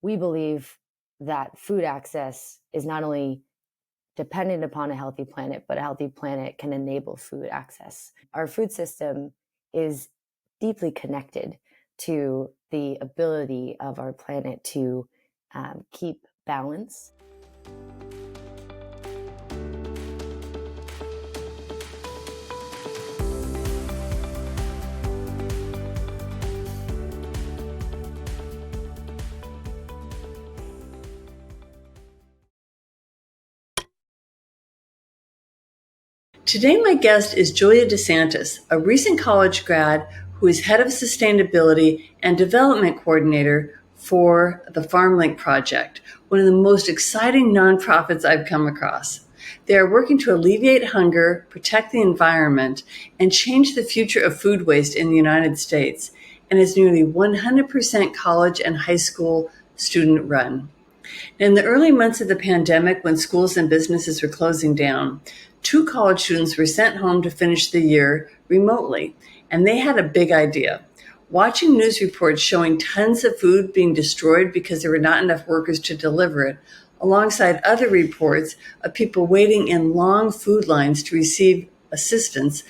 we believe that food access is not only dependent upon a healthy planet, but a healthy planet can enable food access. Our food system is deeply connected to the ability of our planet to keep balance. Today, my guest is Julia DeSantis, a recent college grad who is head of sustainability and development coordinator for the Farmlink Project, one of the most exciting nonprofits I've come across. They are working to alleviate hunger, protect the environment, and change the future of food waste in the United States, and is nearly 100% college and high school student run. In the early months of the pandemic, when schools and businesses were closing down, 2 college students were sent home to finish the year remotely, and they had a big idea. Watching news reports showing tons of food being destroyed because there were not enough workers to deliver it, alongside other reports of people waiting in long food lines to receive assistance,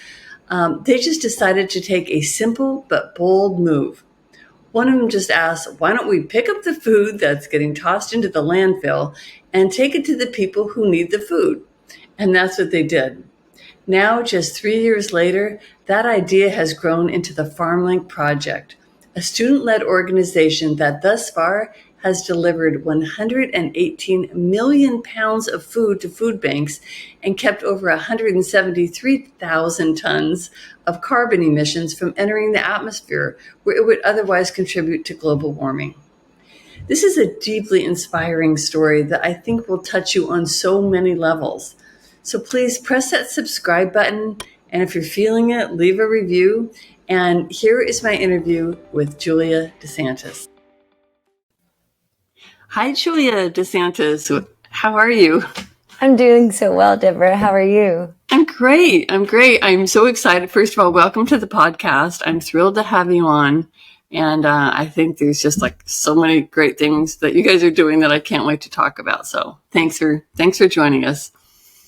they just decided to take a simple but bold move. One of them just asked, why don't we pick up the food that's getting tossed into the landfill and take it to the people who need the food? And that's what they did. Now, just 3 years later, that idea has grown into the Farmlink Project, a student-led organization that thus far has delivered 118 million pounds of food to food banks and kept over 173,000 tons of carbon emissions from entering the atmosphere, where it would otherwise contribute to global warming. This is a deeply inspiring story that I think will touch you on so many levels. So please press that subscribe button, and if you're feeling it, leave a review. And here is my interview with Julia DeSantis. Hi, Julia DeSantis. How are you? I'm doing so well, Deborah. How are you? I'm great. I'm so excited. First of all, welcome to the podcast. I'm thrilled to have you on. And I think there's just like so many great things that you guys are doing that I can't wait to talk about. So thanks for joining us.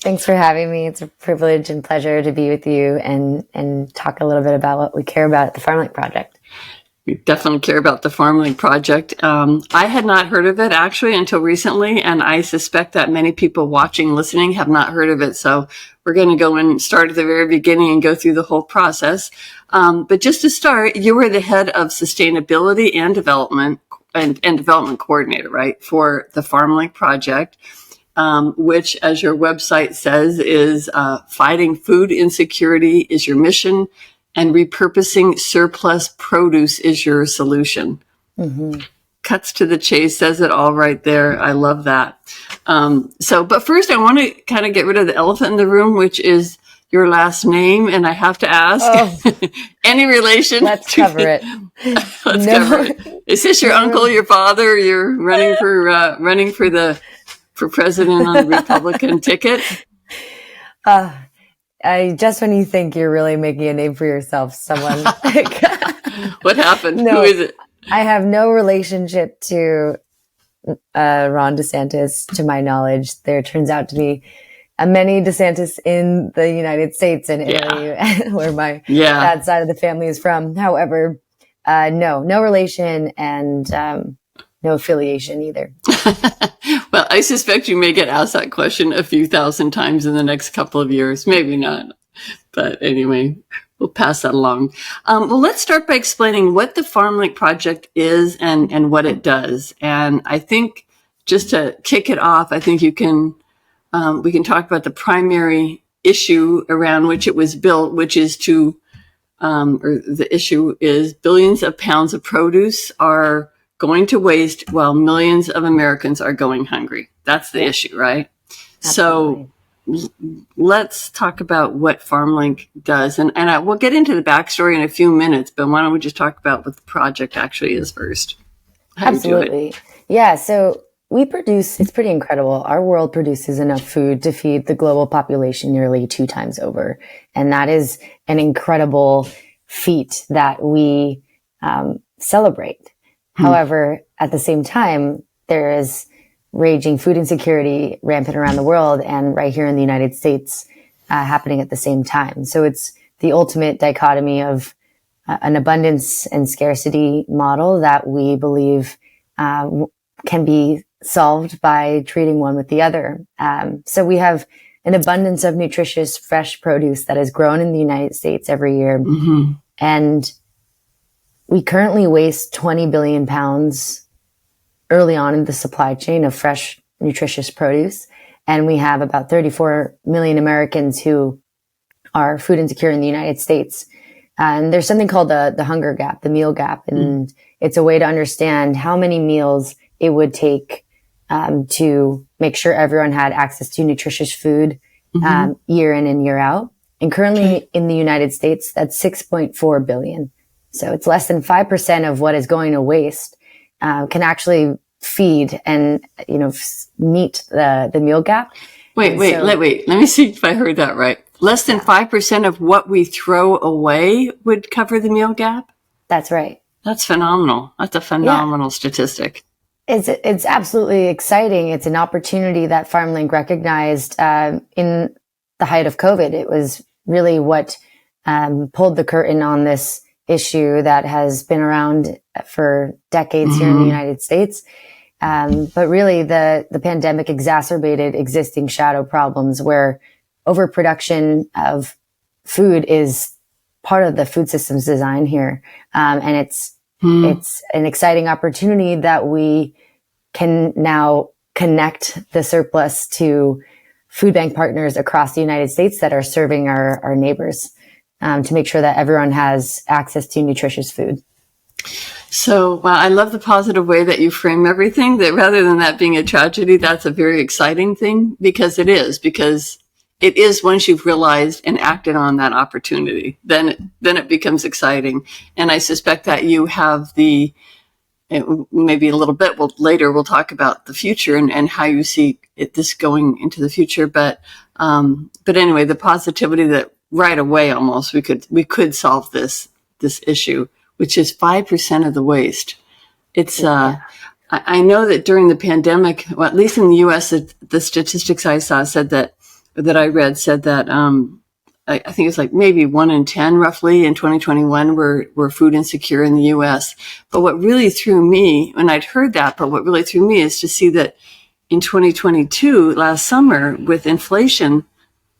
Thanks for having me. It's a privilege and pleasure to be with you and talk a little bit about what we care about at the Farmlink Project. We definitely care about the Farmlink Project. I had not heard of it actually until recently, and I suspect that many people watching, listening have not heard of it. So we're going to go and start at the very beginning and go through the whole process. But just to start, you were the head of sustainability and development and development coordinator, right, for the Farmlink Project. Which, as your website says, is fighting food insecurity is your mission, and repurposing surplus produce is your solution. Mm-hmm. Cuts to the chase, says it all right there. I love that. But first, I want to kind of get rid of the elephant in the room, which is your last name, and I have to ask, any relation? Let's cover it. Cover it. Is this your uncle, your father? You're running for president on the Republican ticket? Just when you think you're really making a name for yourself, someone. What happened? No, who is it? I have no relationship to Ron DeSantis, to my knowledge. There turns out to be many DeSantis in the United States and Italy, where my dad's side of the family is from. However, no relation and no affiliation either. Well, I suspect you may get asked that question a few thousand times in the next couple of years. Maybe not. But anyway, we'll pass that along. Well, let's start by explaining what the Farmlink Project is and what it does. And I think just to kick it off, I think we can talk about the primary issue around which it was built, which is or the issue is billions of pounds of produce are going to waste while millions of Americans are going hungry. That's the issue, right? Absolutely. So let's talk about what Farmlink does. And we'll get into the backstory in a few minutes, but why don't we just talk about what the project actually is first? Absolutely. Yeah. So we produce, it's pretty incredible. Our world produces enough food to feed the global population nearly 2 times over. And that is an incredible feat that we celebrate. However, at the same time, there is raging food insecurity rampant around the world, and right here in the United States, happening at the same time. So it's the ultimate dichotomy of an abundance and scarcity model that we believe can be solved by treating one with the other. So we have an abundance of nutritious, fresh produce that is grown in the United States every year. Mm-hmm. And we currently waste 20 billion pounds early on in the supply chain of fresh, nutritious produce. And we have about 34 million Americans who are food insecure in the United States. And there's something called the hunger gap, the meal gap. And it's a way to understand how many meals it would take to make sure everyone had access to nutritious food year in and year out. And currently in the United States, that's 6.4 billion. So it's less than 5% of what is going to waste can actually feed and, meet the meal gap. Wait. Let me see if I heard that right. Less than 5% of what we throw away would cover the meal gap? That's right. That's phenomenal. That's a phenomenal statistic. It's absolutely exciting. It's an opportunity that Farmlink recognized in the height of COVID. It was really what pulled the curtain on this issue that has been around for decades here in the United States. But really the pandemic exacerbated existing shadow problems where overproduction of food is part of the food systems design here. And it's an exciting opportunity that we can now connect the surplus to food bank partners across the United States that are serving our neighbors, to make sure that everyone has access to nutritious food. So, wow, I love the positive way that you frame everything, that rather than that being a tragedy, that's a very exciting thing, because it is once you've realized and acted on that opportunity, then it becomes exciting. And I suspect that you have maybe a little bit, later we'll talk about the future and how you see this going into the future. But anyway, the positivity that right away almost we could solve this issue, which is 5% of the waste. It's, I know that during the pandemic, well, at least in the US, the statistics I saw said that I read said that, I think it's like maybe 1 in 10 roughly in 2021 were food insecure in the US. But what really threw me, and I'd heard that, but what really threw me is to see that in 2022, last summer, with inflation,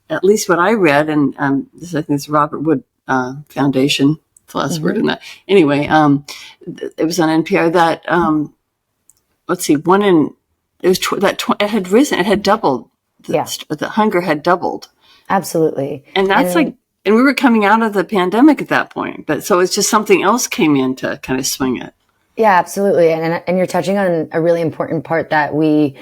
at least what I read, and this I think it's Robert Wood Foundation, the last word in that. Anyway, it was on NPR that it had risen, it had doubled. The hunger had doubled. Absolutely. And that's and we were coming out of the pandemic at that point. But so it's just something else came in to kind of swing it. Yeah, absolutely. And you're touching on a really important part that we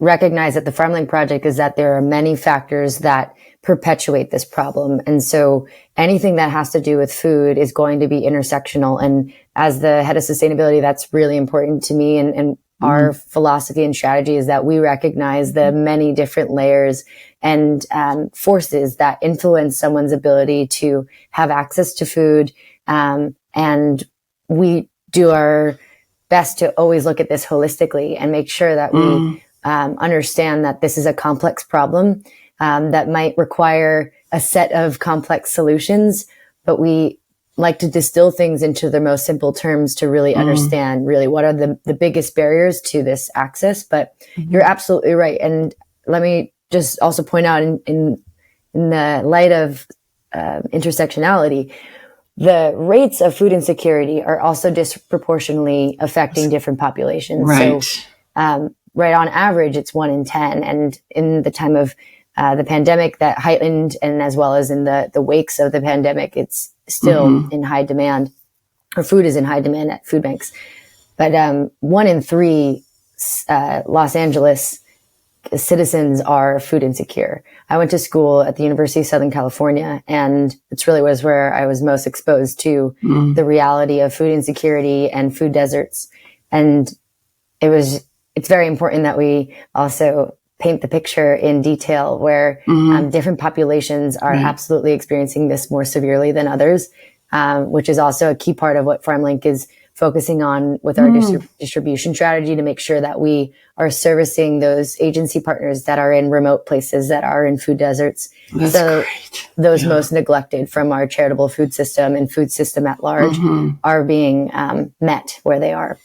recognize at the Farmlink Project, is that there are many factors that perpetuate this problem. And so anything that has to do with food is going to be intersectional. And as the head of sustainability, that's really important to me. And our philosophy and strategy is that we recognize the many different layers and forces that influence someone's ability to have access to food. And we do our best to always look at this holistically and make sure that we understand that this is a complex problem that might require a set of complex solutions, but we like to distill things into the most simple terms to really understand really what are the biggest barriers to this access. But you're absolutely right. And let me just also point out in the light of intersectionality, the rates of food insecurity are also disproportionately affecting different populations. Right. So, right on average, it's 1 in 10. And in the time of the pandemic that heightened, and as well as in the wakes of the pandemic, it's still in high demand, or food is in high demand at food banks. But 1 in 3 Los Angeles citizens are food insecure. I went to school at the University of Southern California, and it really was where I was most exposed to the reality of food insecurity and food deserts. And it's very important that we also paint the picture in detail where different populations are absolutely experiencing this more severely than others, which is also a key part of what Farmlink is focusing on with our distribution strategy to make sure that we are servicing those agency partners that are in remote places, that are in food deserts. That's great. Those most neglected from our charitable food system and food system at large are being met where they are.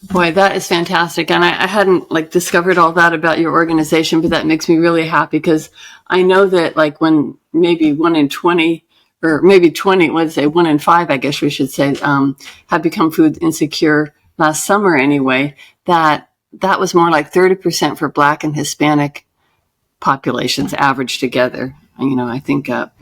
Boy, that is fantastic. And I hadn't discovered all that about your organization, but that makes me really happy, because I know that when maybe 1 in 20, or maybe 20, let's say 1 in 5, I guess we should say, have become food insecure last summer anyway, that was more like 30% for Black and Hispanic populations averaged together. I think that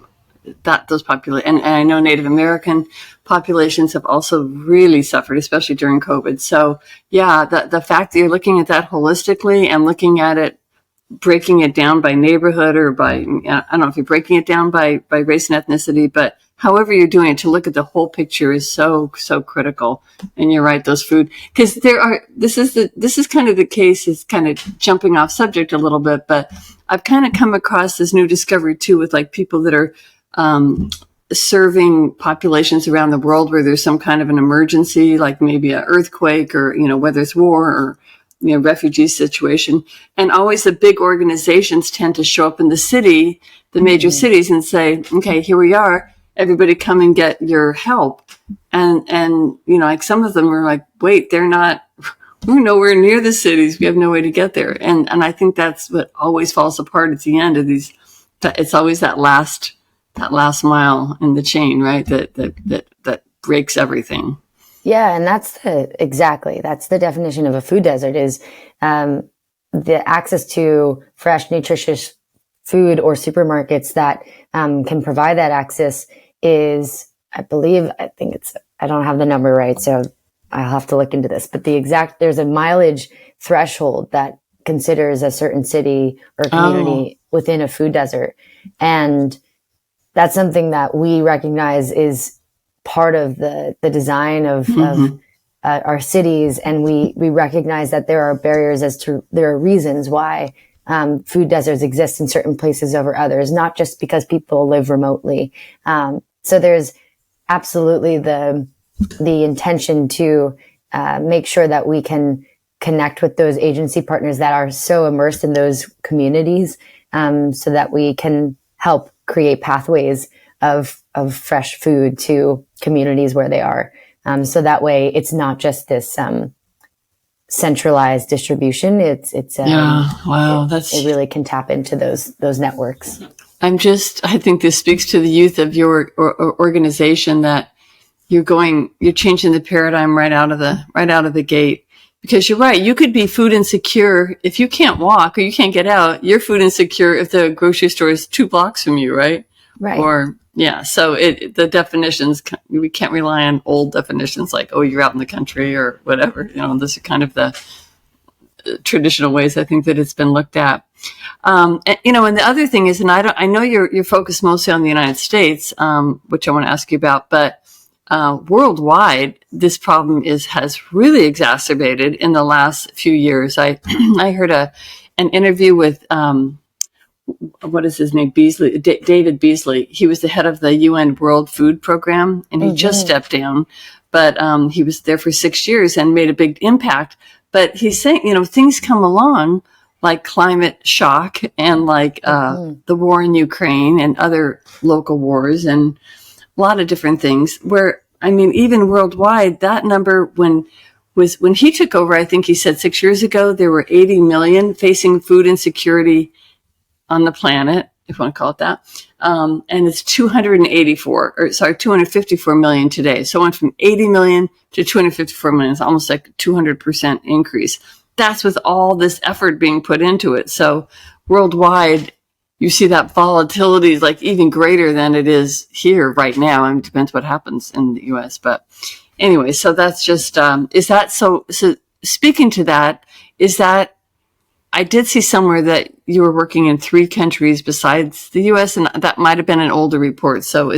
those and I know Native American populations have also really suffered, especially during COVID. So yeah, the fact that you're looking at that holistically and looking at it, breaking it down by neighborhood or by, I don't know if you're breaking it down by race and ethnicity, but however you're doing it, to look at the whole picture is so critical. And you're right, those food, because this is kind of the case, is kind of jumping off subject a little bit, but I've kind of come across this new discovery too with people that are serving populations around the world where there's some kind of an emergency, like maybe an earthquake or, whether it's war or, refugee situation. And always the big organizations tend to show up in the city, the major cities, and say, okay, here we are, everybody come and get your help. And some of them are like, wait, we're nowhere near the cities. We have no way to get there. And I think that's what always falls apart at the end of these. It's always that last mile in the chain, right? That breaks everything. Yeah. And that's the definition of a food desert, is, the access to fresh, nutritious food or supermarkets that, can provide that access is, I don't have the number right, so I'll have to look into this, but there's a mileage threshold that considers a certain city or community within a food desert. And that's something that we recognize is part of the design of our cities. And we recognize that there are barriers there are reasons why food deserts exist in certain places over others, not just because people live remotely. So there's absolutely the intention to make sure that we can connect with those agency partners that are so immersed in those communities, so that we can help create pathways of fresh food to communities where they are. So that way it's not just this centralized distribution. It really can tap into those networks. I think this speaks to the youth of your organization, that you're changing the paradigm right out of the gate. Because you're right, you could be food insecure if you can't walk or you can't get out. You're food insecure if the grocery store is 2 blocks from you, right? Right. Or yeah, so the definitions, we can't rely on old definitions like, oh, you're out in the country or whatever. Those are kind of the traditional ways I think that it's been looked at. And the other thing is, and I know you're focused mostly on the United States, which I want to ask you about, but worldwide, this problem has really exacerbated in the last few years. I heard an interview with what is his name? David Beasley. He was the head of the UN World Food Program, and he just stepped down, but he was there for 6 years and made a big impact. But he's saying, things come along like climate shock and the war in Ukraine and other local wars and a lot of different things where, even worldwide, that number when he took over, I think he said 6 years ago, there were 80 million facing food insecurity on the planet, if you want to call it that. And it's 254 million today. So it went from 80 million to 254 million. It's almost like a 200% increase. That's with all this effort being put into it. So worldwide, you see that volatility is even greater than it is here right now. It depends what happens in the US. But anyway, so that's just, is that so speaking to that, is that, I did see somewhere that you were working in 3 countries besides the US, and that might have been an older report. So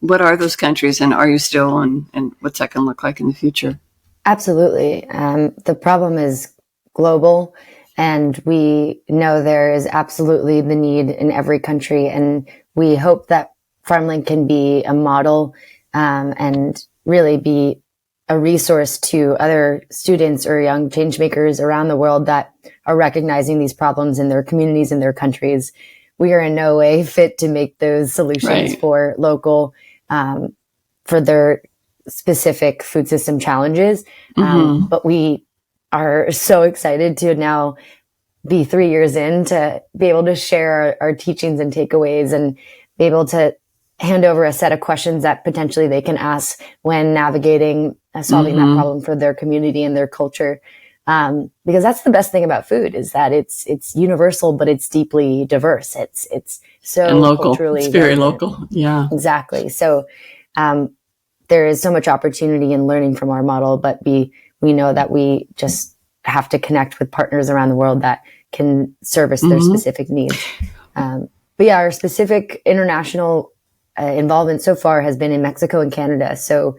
what are those countries, and are you still, and what's that going to look like in the future? Absolutely. The problem is global, and we know there is absolutely the need in every country. And we hope that Farmlink can be a model, and really be a resource to other students or young change makers around the world that are recognizing these problems in their communities and their countries. We are in no way fit to make those solutions for local, for their specific food system challenges. But we are so excited to now be 3 years in to be able to share our teachings and takeaways and be able to hand over a set of questions that potentially they can ask when navigating solving that problem for their community and their culture. Because that's the best thing about food is that it's universal, but it's deeply diverse. It's so and local. Culturally it's very relevant. local. Yeah, exactly. So, there is so much opportunity in learning from our model, but we know that we just have to connect with partners around the world that can service their specific needs. But yeah, our specific international involvement so far has been in Mexico and Canada. So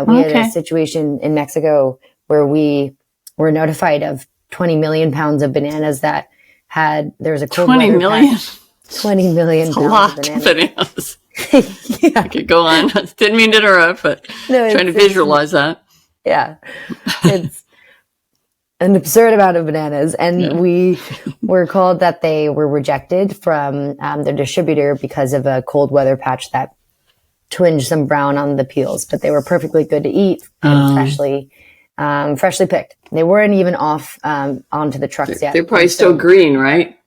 we had a situation in Mexico where we were notified of 20 million pounds of bananas that there was a cold 20 weather million? patch. 20 million That's pounds a lot of of bananas. Yeah. I could go on. Didn't mean to interrupt, but trying to visualize that. Yeah. It's an absurd amount of bananas. And we were told that they were rejected from the distributor because of a cold weather patch that twinged some brown on the peels, but they were perfectly good to eat and freshly picked. They weren't even off onto the trucks yet. They're probably still green, right?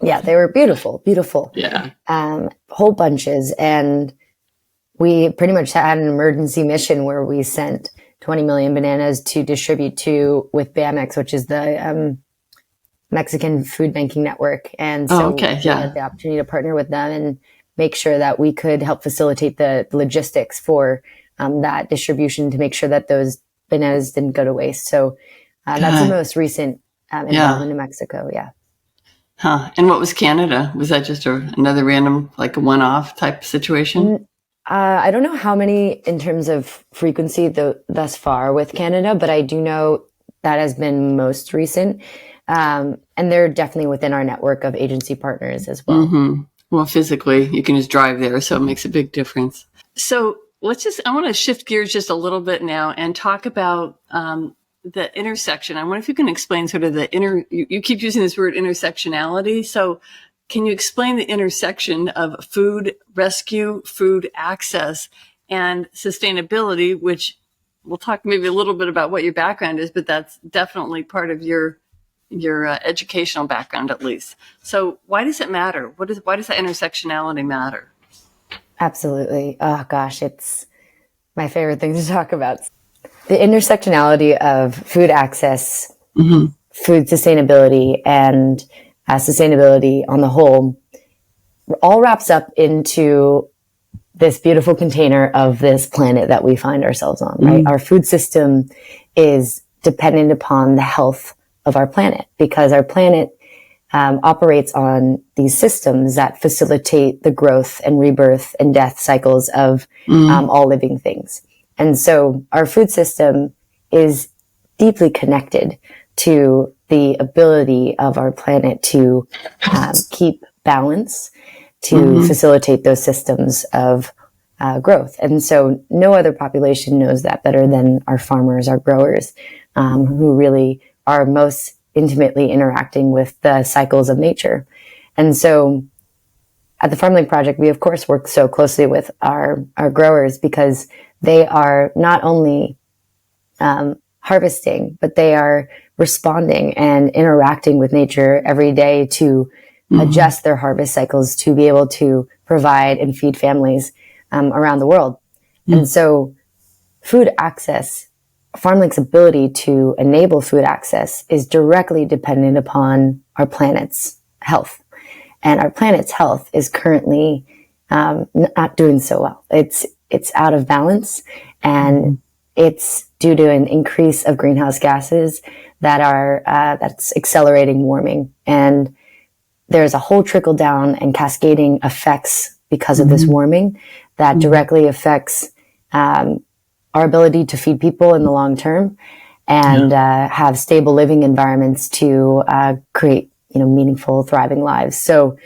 Yeah, they were beautiful, beautiful. Yeah. Whole bunches. And we pretty much had an emergency mission where we sent 20 million bananas to distribute to with BAMX, which is the Mexican Food Banking Network. And so we had the opportunity to partner with them and make sure that we could help facilitate the logistics for that distribution to make sure that those bananas didn't go to waste. So that's the most recent involvement in Mexico. Yeah. Huh. And what was Canada? Was that just another random, like a one-off type situation? I don't know how many in terms of frequency thus far with Canada, but I do know that has been most recent. And they're definitely within our network of agency partners as well. Well, physically, you can just drive there, so it makes a big difference. So I want to shift gears just a little bit now and talk about the intersection. I wonder if you can explain sort of you keep using this word intersectionality. So can you explain the intersection of food rescue, food access, and sustainability, which we'll talk maybe a little bit about what your background is, but that's definitely part of your educational background, at least. So why does it matter? Why does that intersectionality matter? Absolutely. Oh gosh, it's my favorite thing to talk about. The intersectionality of food access, food sustainability, and sustainability on the whole all wraps up into this beautiful container of this planet that we find ourselves on, right? Our food system is dependent upon the health of our planet because our planet operates on these systems that facilitate the growth and rebirth and death cycles of all living things. And so our food system is deeply connected to the ability of our planet to keep balance, to facilitate those systems of growth. And so no other population knows that better than our farmers, our growers, who really are most intimately interacting with the cycles of nature. And so at the Farmlink Project, we of course work so closely with our growers because they are not only harvesting, but they are responding and interacting with nature every day to adjust their harvest cycles to be able to provide and feed families around the world. And so food access, Farmlink's ability to enable food access is directly dependent upon our planet's health. And our planet's health is currently not doing so well. It's out of balance, and it's due to an increase of greenhouse gases that's accelerating warming. And there's a whole trickle down and cascading effects because of this warming that directly affects our ability to feed people in the long term and have stable living environments to create meaningful, thriving lives. So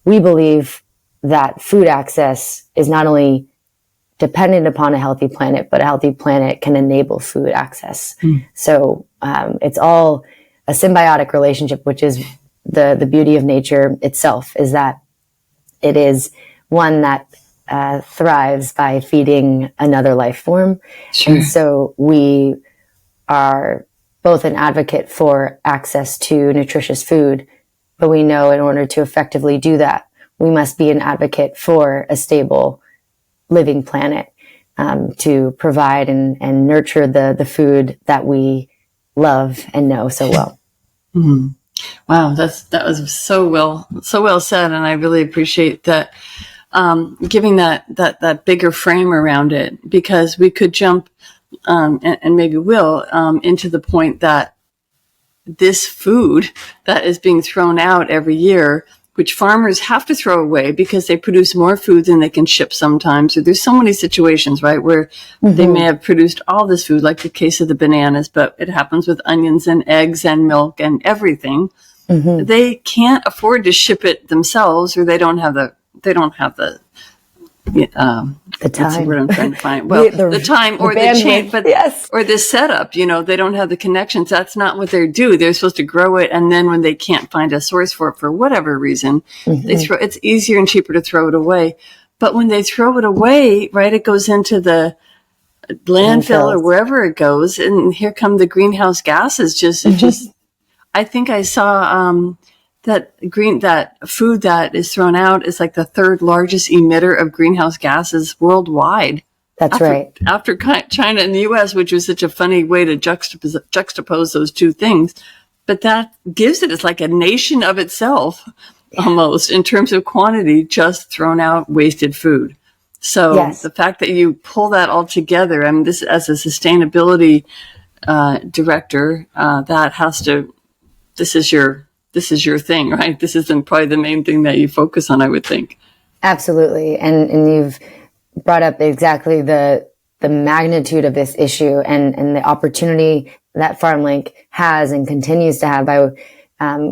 we believe that food access is not only dependent upon a healthy planet, but a healthy planet can enable food access. So it's all a symbiotic relationship, which is the beauty of nature itself, is that it is one that thrives by feeding another life form. Sure. And so we are both an advocate for access to nutritious food, but we know in order to effectively do that, we must be an advocate for a stable living planet, to provide and nurture the food that we love and know so well. Mm-hmm. Wow, that was so well said, and I really appreciate that, giving that bigger frame around it, because we could jump and maybe will into the point that this food that is being thrown out every year, which farmers have to throw away because they produce more food than they can ship sometimes. So there's so many situations, right, where they may have produced all this food, like the case of the bananas, but it happens with onions and eggs and milk and everything. They can't afford to ship it themselves, or they don't have the time. That's what I'm trying to find. Well, the time or the chain, but yes. Or the setup. They don't have the connections. That's not what they do. They're supposed to grow it, and then when they can't find a source for it for whatever reason, they throw. It's easier and cheaper to throw it away. But when they throw it away, right, it goes into the landfill or wherever it goes, and here come the greenhouse gases. I think I saw that food that is thrown out is like the third largest emitter of greenhouse gases worldwide. That's right. After China and the U.S., which was such a funny way to juxtapose those two things. But that gives it's like a nation of itself, almost, in terms of quantity, just thrown out wasted food. So the fact that you pull that all together, I mean, this as a sustainability director, that has to. This is your thing, right? This is probably the main thing that you focus on, I would think. Absolutely. And you've brought up exactly the magnitude of this issue and the opportunity that Farmlink has and continues to have by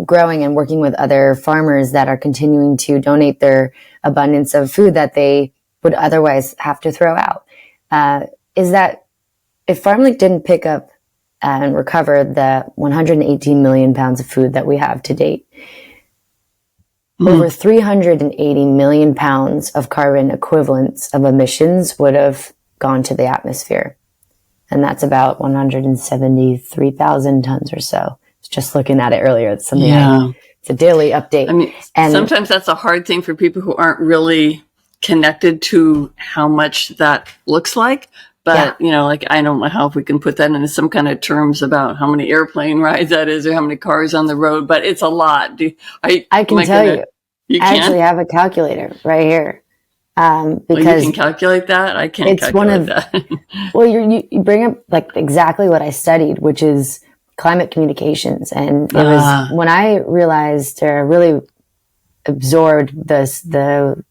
growing and working with other farmers that are continuing to donate their abundance of food that they would otherwise have to throw out. Is that if Farmlink didn't pick up and recover the 118 million pounds of food that we have to date, over 380 million pounds of carbon equivalents of emissions would have gone to the atmosphere. And that's about 173,000 tons or so. Just looking at it earlier. It's something it's a daily update. I mean, and sometimes that's a hard thing for people who aren't really connected to how much that looks like. But, like, I don't know how if we can put that into some kind of terms about how many airplane rides that is or how many cars on the road, but it's a lot. I can tell you. I actually have a calculator right here. Because you can calculate that? I can't calculate that. Well, you bring up like exactly what I studied, which is climate communications. And it was when I realized or really absorbed the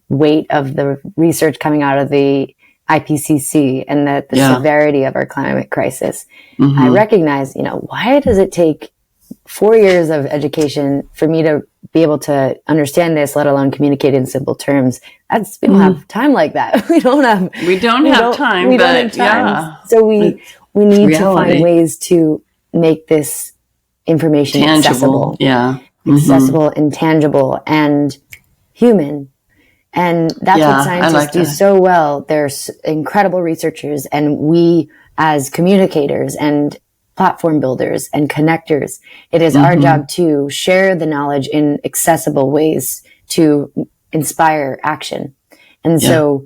weight of the research coming out of the IPCC and the severity of our climate crisis. I recognize, why does it take 4 years of education for me to be able to understand this, let alone communicate in simple terms? We don't have time like that. We don't have time. So we need to find ways to make this information tangible. Accessible and tangible and human. And that's what scientists do so well. They're incredible researchers, and we as communicators and platform builders and connectors, it is our job to share the knowledge in accessible ways to inspire action. And so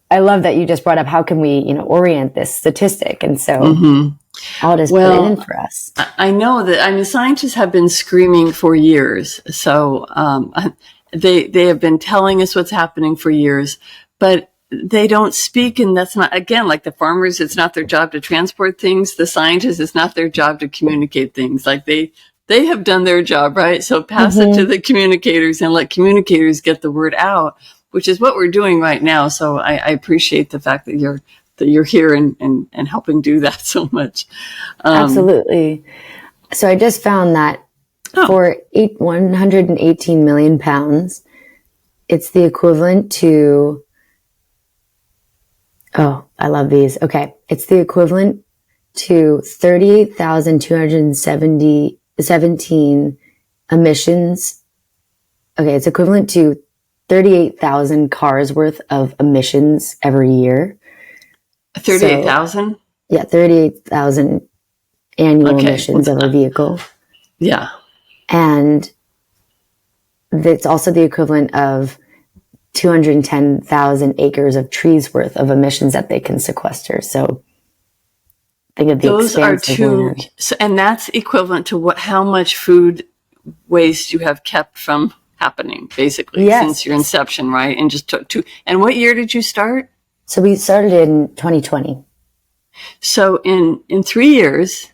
I love that you just brought up, how can we, orient this statistic? And so I'll just put it in for us. I know that, scientists have been screaming for years. So, they have been telling us what's happening for years, but they don't speak. And that's not, again, like the farmers, it's not their job to transport things. The scientists, it's not their job to communicate things. Like they have done their job, right? So pass it to the communicators and let communicators get the word out, which is what we're doing right now. So I appreciate the fact that you're here and helping do that so much. Absolutely. So I just found that for 118 million pounds, it's the equivalent to Oh, I love these. Okay. It's the equivalent to 38,217 emissions. Okay. It's equivalent to 38,000 cars worth of emissions every year. 38,000? So, yeah. 38,000 annual emissions of a vehicle. Yeah. And it's also the equivalent of 210,000 acres of trees worth of emissions that they can sequester. So think of the Those are two, and that's equivalent to how much food waste you have kept from happening, basically, since your inception, right? And just took two. And what year did you start? So we started in 2020. So in 3 years,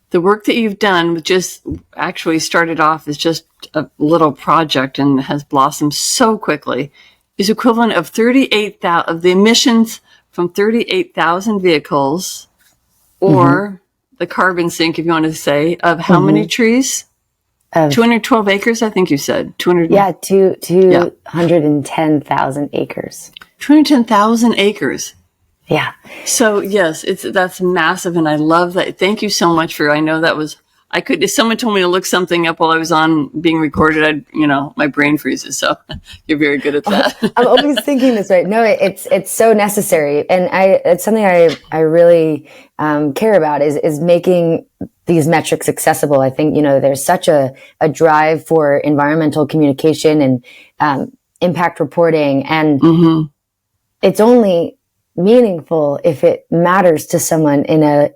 the work that you've done just actually started off as just a little project and has blossomed so quickly, is equivalent of 38,000 of the emissions from 38,000 vehicles, or the carbon sink, if you want to say, of how many trees? 212 acres, I think you said. 210,000 acres. 210,000 acres. Yeah. So yes, that's massive, and I love that. Thank you so much I know that was, if someone told me to look something up while I was on being recorded, my brain freezes. So you're very good at that. I'm always thinking this, right? No, it's so necessary. And it's something I really care about is making these metrics accessible. I think, there's such a drive for environmental communication and impact reporting. And it's only meaningful if it matters to someone in a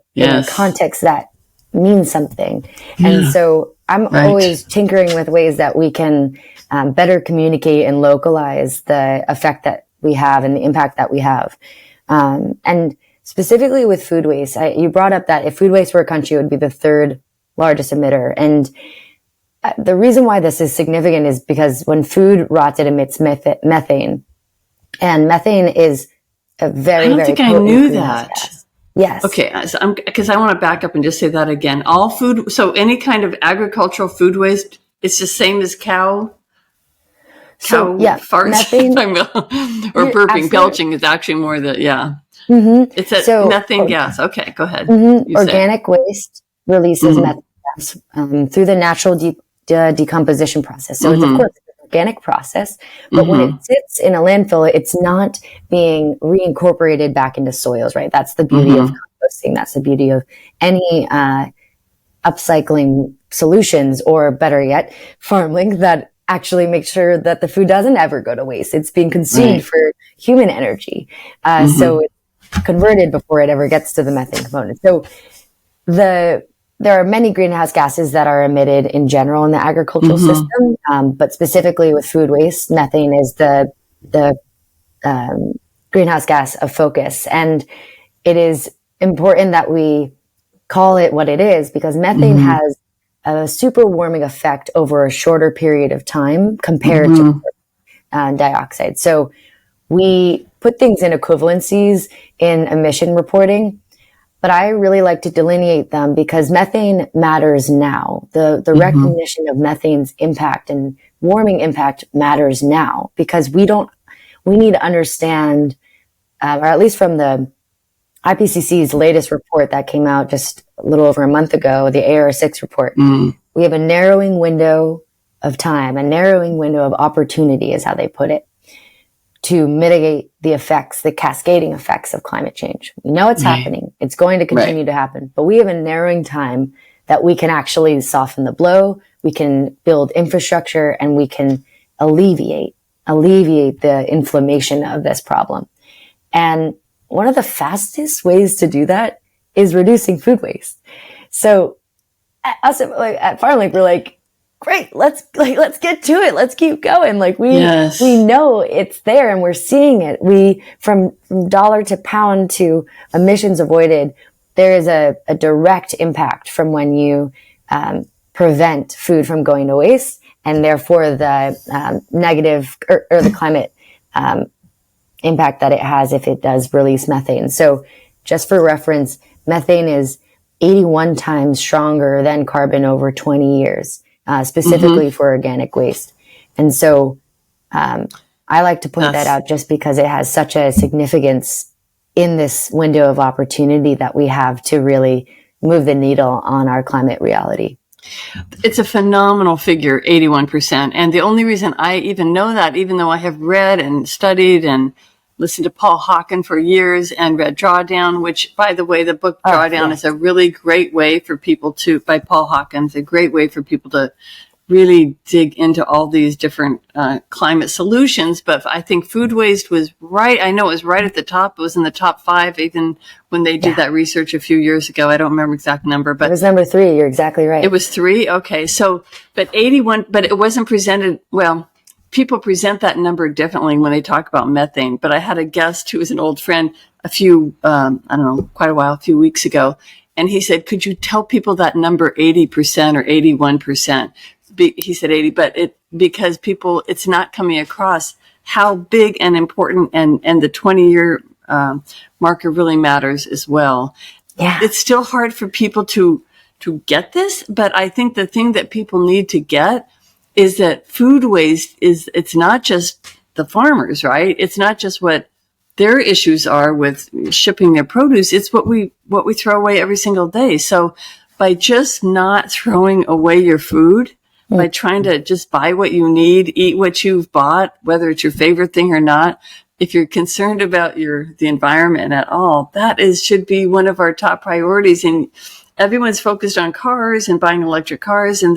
context that means something. And so I'm always tinkering with ways that we can better communicate and localize the effect that we have and the impact that we have. And specifically with food waste, you brought up that if food waste were a country, it would be the third largest emitter. And the reason why this is significant is because when food rots, it emits methane. And methane is a very, very potent greenhouse gas. I don't think I knew that. Yes. Okay. Because I want to back up and just say that again. All food, so any kind of agricultural food waste, it's the same as cow farts, methane, or burping, belching is actually more it's a methane gas. Okay, go ahead. Organic waste releases methane gas through the natural decomposition process. So it's, of course, organic process, but when it sits in a landfill, it's not being reincorporated back into soils, right? That's the beauty of composting. That's the beauty of any upcycling solutions, or better yet, Farmlink, that actually makes sure that the food doesn't ever go to waste. It's being consumed for human energy. So it's converted before it ever gets to the methane component. So there are many greenhouse gases that are emitted in general in the agricultural system, but specifically with food waste, methane is the greenhouse gas of focus. And it is important that we call it what it is, because methane has a super warming effect over a shorter period of time compared to dioxide. So we put things in equivalencies in emission reporting, but I really like to delineate them because methane matters now. The recognition of methane's impact and warming impact matters now, because we need to understand, or at least from the IPCC's latest report that came out just a little over a month ago, the AR6 report, we have a narrowing window of time, a narrowing window of opportunity is how they put it, to mitigate the effects, the cascading effects of climate change. We know it's happening. It's going to continue to happen, but we have a narrowing time that we can actually soften the blow. We can build infrastructure, and we can alleviate the inflammation of this problem. And one of the fastest ways to do that is reducing food waste. So us at Farmlink, we're like, great, let's get to it. Let's keep going. We know it's there and we're seeing it. From dollar to pound to emissions avoided, there is a direct impact from when you prevent food from going to waste, and therefore the negative or the climate impact that it has if it does release methane. So just for reference, methane is 81 times stronger than carbon over 20 years. Specifically for organic waste. And so I like to point that out just because it has such a significance in this window of opportunity that we have to really move the needle on our climate reality. It's a phenomenal figure, 81%. And the only reason I even know that, even though I have read and studied and listened to Paul Hawken for years and read Drawdown, which, by the way, the book Drawdown is a really great way for people to, by Paul Hawken, it's a great way for people to really dig into all these different climate solutions. But I think food waste was right. I know it was right at the top. It was in the top 5, even when they did that research a few years ago. I don't remember exact number, but it was number 3. You're exactly right. It was 3. Okay. So, but 81, but it wasn't presented. Well, people present that number differently when they talk about methane. But I had a guest who was an old friend a few weeks ago. And he said, could you tell people that number 80% or 81%? He said 80, but because people, it's not coming across how big and important and the 20-year marker really matters as well. Yeah. It's still hard for people to get this, but I think the thing that people need to get is that food waste it's not just the farmers, right? It's not just what their issues are with shipping their produce. It's what we throw away every single day. So by just not throwing away your food, by trying to just buy what you need, eat what you've bought, whether it's your favorite thing or not, if you're concerned about the environment at all, should be one of our top priorities. And everyone's focused on cars and buying electric cars, and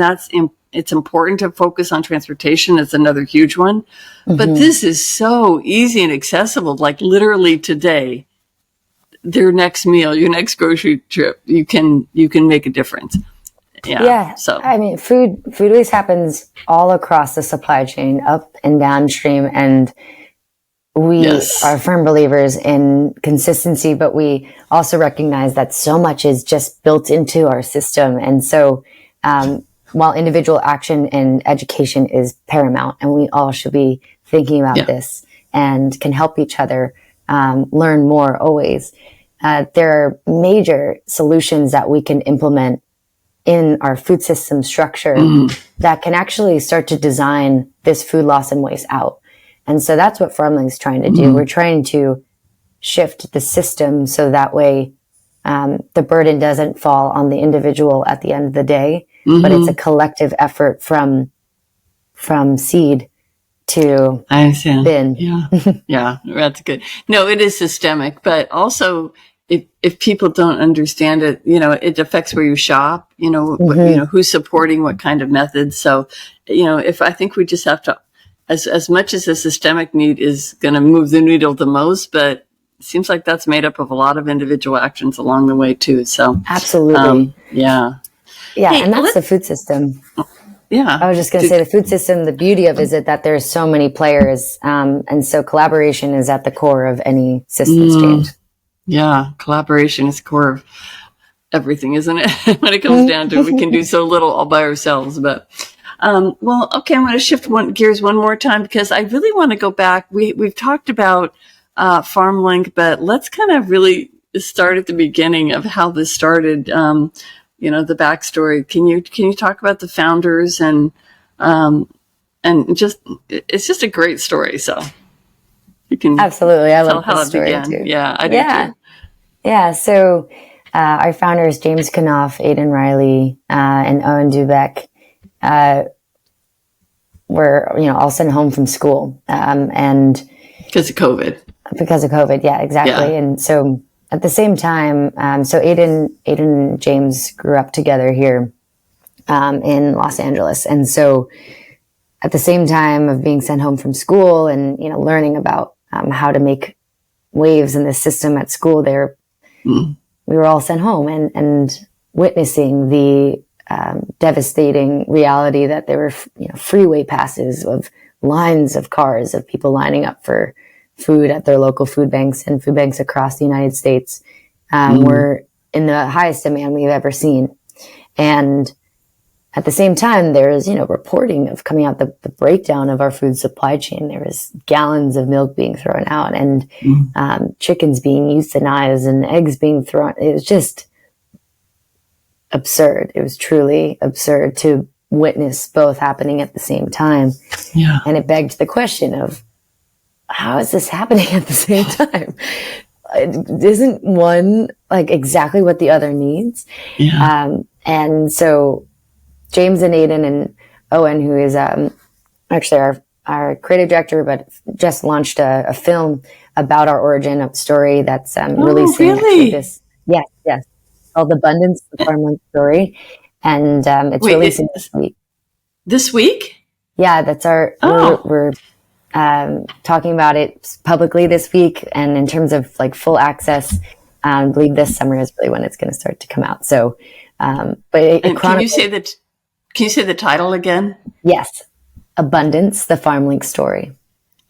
it's important to focus on transportation. It's another huge one. Mm-hmm. But this is so easy and accessible. Like literally today, their next meal, your next grocery trip, you can make a difference. Yeah. So I mean, food waste happens all across the supply chain, up and downstream, and we are firm believers in consistency, but we also recognize that so much is just built into our system. And so, while individual action and education is paramount, and we all should be thinking about this and can help each other learn more always, there are major solutions that we can implement in our food system structure that can actually start to design this food loss and waste out. And so that's what Farmlink's trying to do. We're trying to shift the system so that way the burden doesn't fall on the individual at the end of the day, but it's a collective effort from seed to bin. Yeah, that's good. No, it is systemic, but also if people don't understand it, it affects where you shop, who's supporting what kind of methods. So, if I think we just have to, as much as the systemic need is going to move the needle the most, but it seems like that's made up of a lot of individual actions along the way too. So absolutely. Yeah. Hey, and that's the food system. Yeah. I was just going to say the food system, the beauty of it is that there's so many players. And so collaboration is at the core of any systems change. Yeah. Collaboration is the core of everything, isn't it? When it comes down to it, we can do so little all by ourselves, but, okay. I'm going to shift gears one more time because I really want to go back. We've talked about, Farmlink, but let's kind of really start at the beginning of how this started. The backstory. Can you talk about the founders and just, it's just a great story. So you can absolutely. I love how the it story began. too. Yeah, I do too. Yeah. So, our founders, James Kanoff, Aidan Reily, and Owen Dubeck, were, all sent home from school. And because of COVID. Yeah, exactly. Yeah. And so at the same time, so Aidan and James grew up together here, in Los Angeles. And so at the same time of being sent home from school and, learning about, how to make waves in the system at school there, we were all sent home and witnessing the, devastating reality that there were, freeway passes of lines of cars of people lining up for food at their local food banks and food banks across the United States, were in the highest demand we've ever seen. And at the same time, there is, reporting of coming out the breakdown of our food supply chain. There was gallons of milk being thrown out and chickens being euthanized and eggs being thrown. It was just absurd. It was truly absurd to witness both happening at the same time. Yeah. And it begged the question of, how is this happening at the same time? isn't one like exactly what the other needs? Yeah. And so James and Aidan and Owen, who is actually our creative director, but just launched a film about our origin story that's releasing really? this. Yes, called Abundance, the Farmlink story, and it's Wait, releasing this week. This week? Yeah, that's our. We're talking about it publicly this week, and in terms of like full access, I believe this summer is really when it's going to start to come out. So, but can you say that? Can you say the title again? Yes, Abundance, the Farmlink story.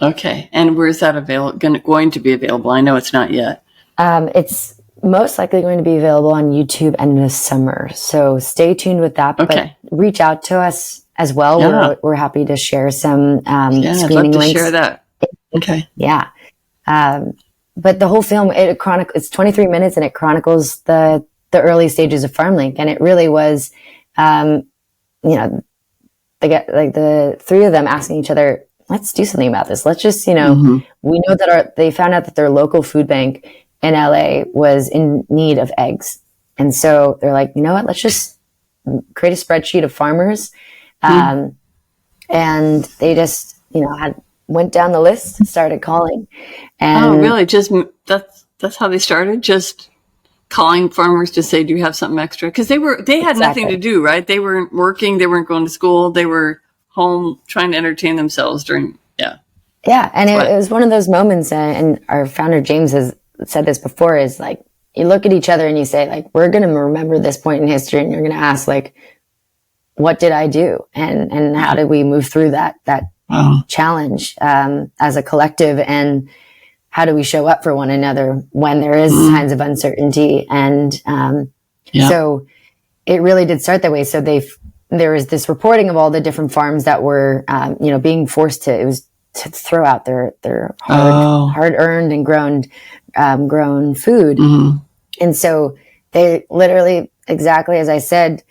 Okay, and where is that going to be available? I know it's not yet. It's most likely going to be available on YouTube and this summer. So stay tuned with that. Okay. But reach out to us as well. Yeah. We're happy to share some I'd screening love to links. share that. Okay. Yeah. But the whole film, it's 23 minutes and it chronicles the early stages of Farmlink. And it really was, they get like the three of them asking each other, let's do something about this. Let's just, we know that they found out that their local food bank in LA was in need of eggs. And so they're like, you know what, let's just create a spreadsheet of farmers. And they just, went down the list, started calling. And really? Just that's how they started? Just calling farmers to say, do you have something extra? Because they had nothing to do, right? They weren't working, they weren't going to school, they were home trying to entertain themselves during, Yeah. And it was one of those moments, and our founder, James, has said this before, is like, you look at each other and you say, like, we're going to remember this point in history, and you're going to ask, like, what did I do? And how did we move through that challenge, as a collective? And how do we show up for one another when there is signs of uncertainty? And, so it really did start that way. So there was this reporting of all the different farms that were, being forced to throw out their hard earned and grown food. And so they literally, exactly as I said,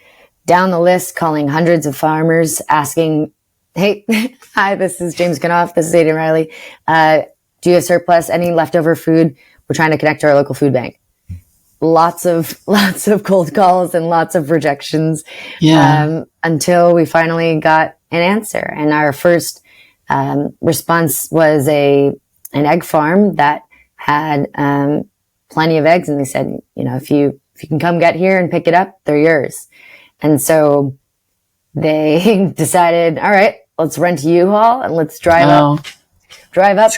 down the list, calling hundreds of farmers, asking, hey, hi, this is James Kanoff. This is Aidan Reily. Do you have surplus? Any leftover food? We're trying to connect to our local food bank. Lots of cold calls and lots of rejections. Until we finally got an answer. And our first response was an egg farm that had plenty of eggs, and they said, if you can come get here and pick it up, they're yours. And so they decided, all right, let's rent a U-Haul and let's drive up,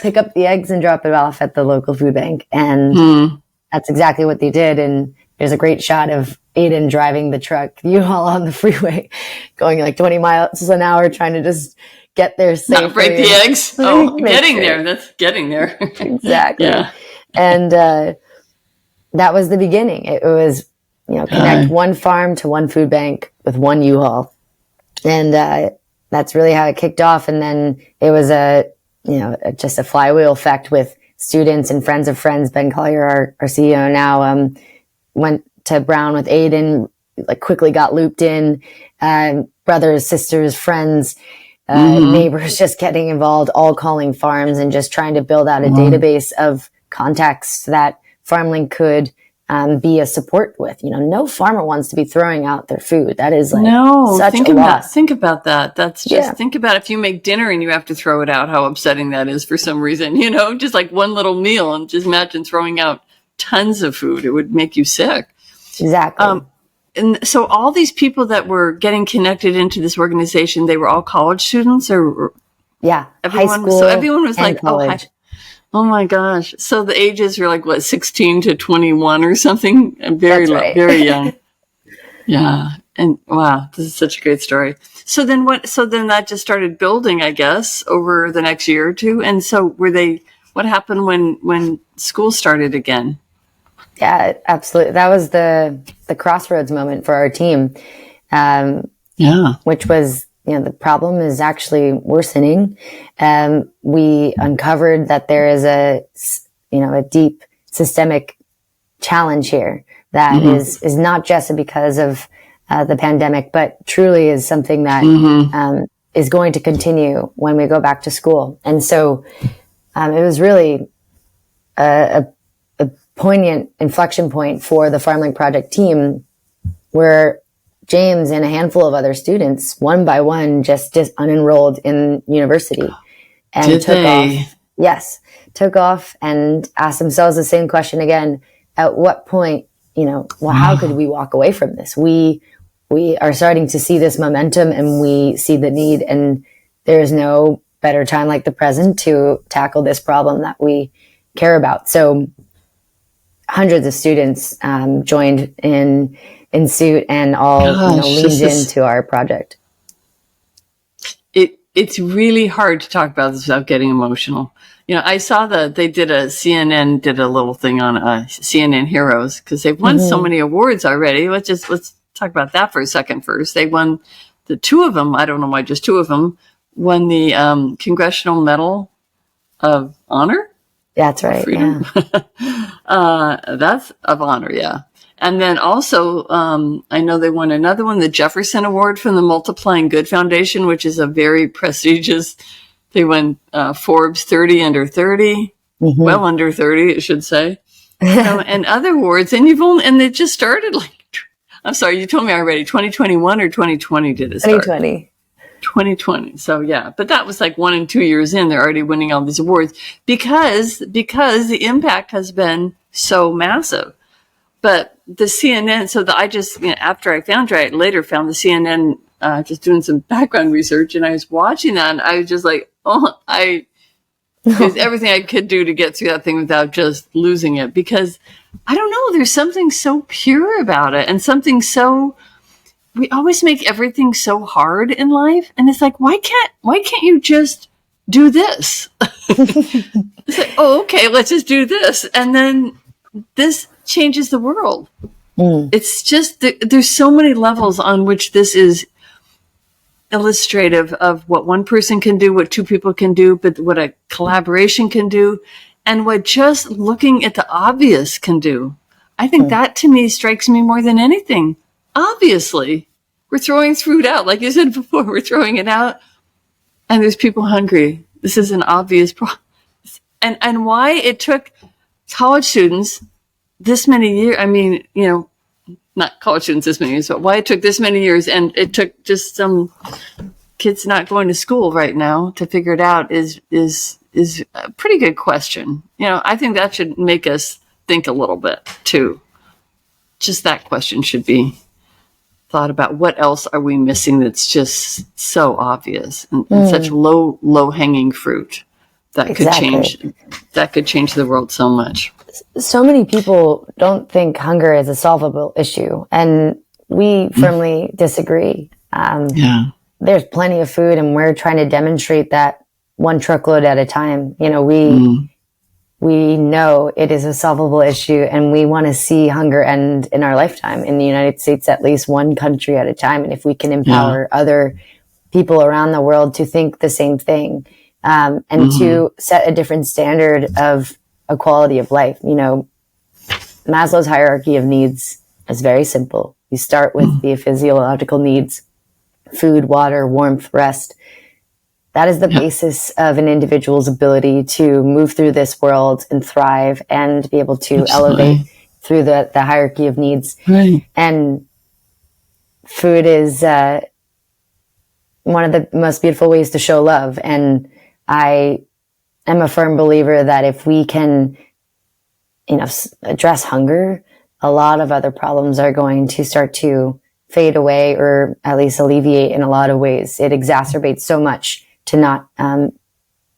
pick up the eggs and drop it off at the local food bank. And that's exactly what they did. And there's a great shot of Aidan driving the truck, the U-Haul, on the freeway, going like 20 miles an hour, trying to just get there safely. Not break the eggs. Getting there. That's getting there. Exactly. Yeah. And that was the beginning. It was, connect one farm to one food bank with one U-Haul. And that's really how it kicked off. And then it was just a flywheel effect with students and friends of friends. Ben Collier, our CEO now, went to Brown with Aidan, like quickly got looped in, brothers, sisters, friends, neighbors just getting involved, all calling farms and just trying to build out a database of contacts that Farmlink could be a support with. No farmer wants to be throwing out their food. That is like such a loss. Think about that. That's just, think about if you make dinner and you have to throw it out, how upsetting that is for some reason, just like one little meal, and just imagine throwing out tons of food. It would make you sick. Exactly. And so all these people that were getting connected into this organization, they were all college students, or high school. So everyone was like, college. Oh my gosh. So the ages were like, 16 to 21 or something? And very young. Yeah. And wow, this is such a great story. So then that just started building, I guess, over the next year or two. And so what happened when school started again? Yeah, absolutely. That was the crossroads moment for our team. Which was, the problem is actually worsening. We uncovered that there is a deep systemic challenge here that is not just because of the pandemic, but truly is something that is going to continue when we go back to school. And so it was really a poignant inflection point for the Farmlink Project team, where James and a handful of other students, one by one, just unenrolled in university and took off and asked themselves the same question again. At what point, how could we walk away from this? We are starting to see this momentum, and we see the need, and there is no better time like the present to tackle this problem that we care about. So hundreds of students joined in suit, and all leaned into our project. It's really hard to talk about this without getting emotional. I saw CNN did a little thing on CNN Heroes, because they've won so many awards already. Let's talk about that for a second first. They won the two of them. I don't know why just two of them won the Congressional Medal of Honor. That's right. Freedom. Yeah. That's of honor. Yeah. And then also, I know they won another one, the Jefferson Award from the Multiplying Good Foundation, which is a very prestigious. They won Forbes 30 under 30, well under 30, it should say, and other awards. And and they just started I'm sorry, you told me already, 2021 or 2020 did it start? 2020. So yeah, but that was 1 and 2 years in, they're already winning all these awards because the impact has been so massive. But the CNN, I just, after I found I later found the CNN, just doing some background research, and I was watching that, and I was just there's everything I could do to get through that thing without just losing it, because I don't know, there's something so pure about it, and something so, we always make everything so hard in life, and it's why can't you just do this? It's okay, let's just do this, and then this changes the world. It's just there's so many levels on which this is illustrative of what one person can do, what two people can do, but what a collaboration can do, and what just looking at the obvious can do. I think that to me strikes me more than anything. Obviously, we're throwing food out, like you said before, we're throwing it out, and there's people hungry. This is an obvious problem, and why it took college students this many years. I mean, not college students this many years, but why it took this many years, and it took just some kids not going to school right now to figure it out is a pretty good question. I think that should make us think a little bit too. Just that question should be thought about. What else are we missing that's just so obvious and such low hanging fruit that could change the world so much. So many people don't think hunger is a solvable issue, and we firmly disagree. There's plenty of food, and we're trying to demonstrate that one truckload at a time. We know it is a solvable issue, and we want to see hunger end in our lifetime. In the United States, at least one country at a time. And if we can empower other people around the world to think the same thing, and to set a different standard of a quality of life. Maslow's hierarchy of needs is very simple. You start with the physiological needs: food, water, warmth, rest. That is the basis of an individual's ability to move through this world and thrive and be able to elevate through the hierarchy of needs. Right. And food is one of the most beautiful ways to show love. And I am a firm believer that if we can, address hunger, a lot of other problems are going to start to fade away, or at least alleviate in a lot of ways. It exacerbates so much to not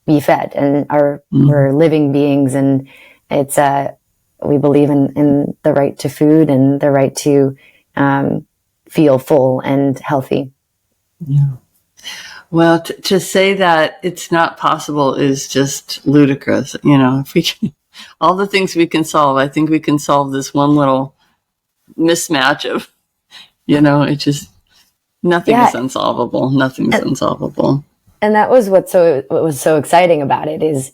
be fed, and we're living beings, and it's we believe in the right to food and the right to feel full and healthy. Yeah. Well, to say that it's not possible is just ludicrous. If we can, all the things we can solve, I think we can solve this one little mismatch of, it just, nothing is unsolvable. Nothing's unsolvable. And that was what was so exciting about it is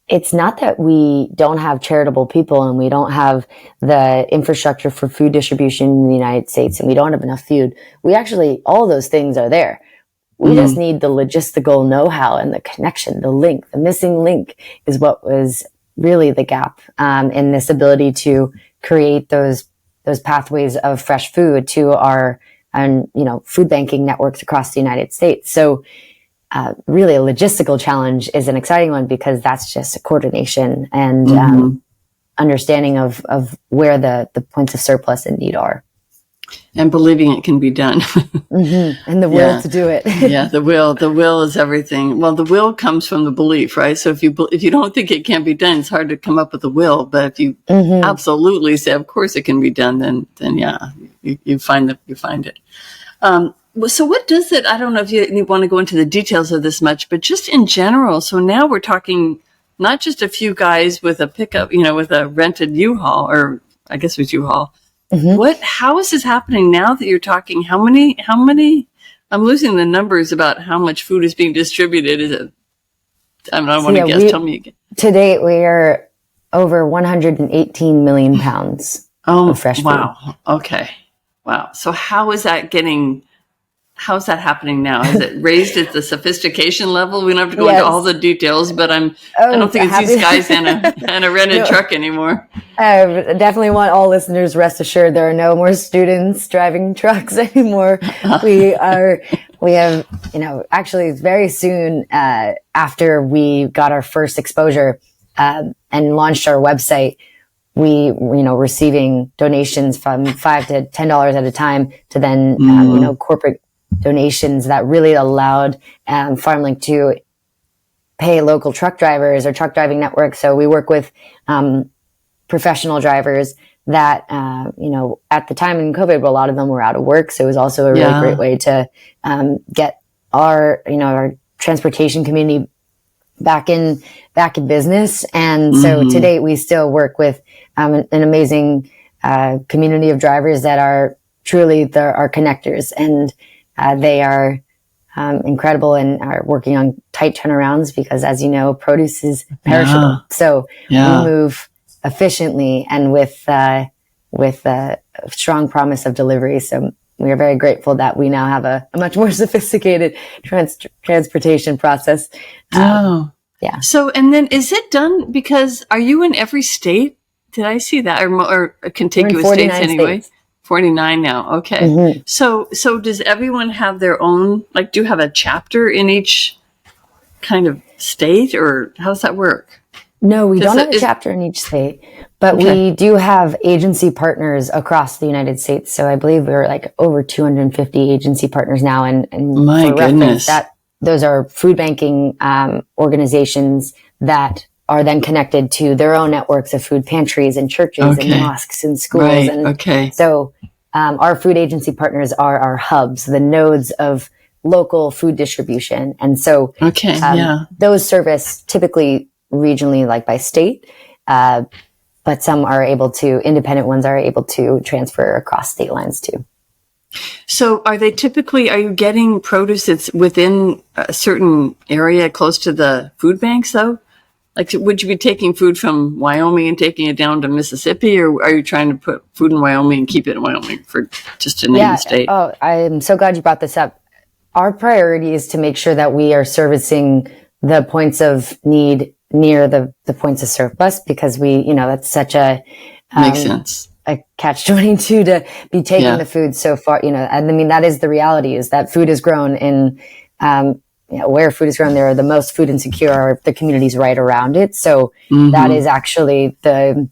it's not that we don't have charitable people and we don't have the infrastructure for food distribution in the United States and we don't have enough food. We actually, all those things are there. We just need the logistical know-how and the connection, the link. The missing link is what was really the gap in this ability to create those pathways of fresh food to our food banking networks across the United States. So really a logistical challenge is an exciting one because that's just a coordination and understanding of where the points of surplus and need are. And believing it can be done. And the will to do it. Yeah, the will is everything. Well, the will comes from the belief, right? So if you don't think it can be done, it's hard to come up with the will. But if you absolutely say, of course it can be done, then yeah, you find it. So what does it, I don't know if you want to go into the details of this much, but just in general. So now we're talking not just a few guys with a pickup, with a rented U-Haul, or I guess it was U-Haul. How is this happening now that you're talking? How many, I'm losing the numbers about how much food is being distributed. Is it, I don't want to guess. Tell me again. To date, we are over 118 million pounds of fresh food. Wow. Okay. Wow. So how is that happening now? Is it raised at the sophistication level? We don't have to go into all the details, but I don't think it's these guys and a rented truck anymore. I definitely want all listeners rest assured there are no more students driving trucks anymore. We have, actually very soon after we got our first exposure and launched our website, we receiving donations from $5 to $10 at a time to then corporate donations that really allowed Farmlink to pay local truck drivers or truck driving networks. So we work with professional drivers that at the time in COVID, a lot of them were out of work. So it was also a really great way to get our transportation community back in business. And so to date, we still work with an amazing community of drivers that are truly our connectors, and they are incredible and are working on tight turnarounds because, as you know, produce is perishable. So we move efficiently and with a strong promise of delivery. So we are very grateful that we now have a much more sophisticated transportation process. Yeah. So, and then is it done because are you in every state? Did I see that? Or contiguous states anyway? States. 49 now. Okay. So does everyone have their own, do you have a chapter in each kind of state, or how does that work? No, we don't have a chapter in each state, but we do have agency partners across the United States. So I believe we're over 250 agency partners now. And my goodness, those are food banking organizations that are then connected to their own networks of food pantries and churches and mosques and schools. Right. And so our food agency partners are our hubs, the nodes of local food distribution. And so those service typically regionally, by state, but some are independent ones are able to transfer across state lines too. So are you getting produce that's within a certain area close to the food banks though? Would you be taking food from Wyoming and taking it down to Mississippi, or are you trying to put food in Wyoming and keep it in Wyoming for just to name the state? Oh, I'm so glad you brought this up. Our priority is to make sure that we are servicing the points of need near the points of surplus, because that's such a makes sense. A catch-22 to be taking the food so far, and I mean, that is the reality, is that food is grown in, where food is grown, there are the most food insecure are the communities right around it. So that is actually the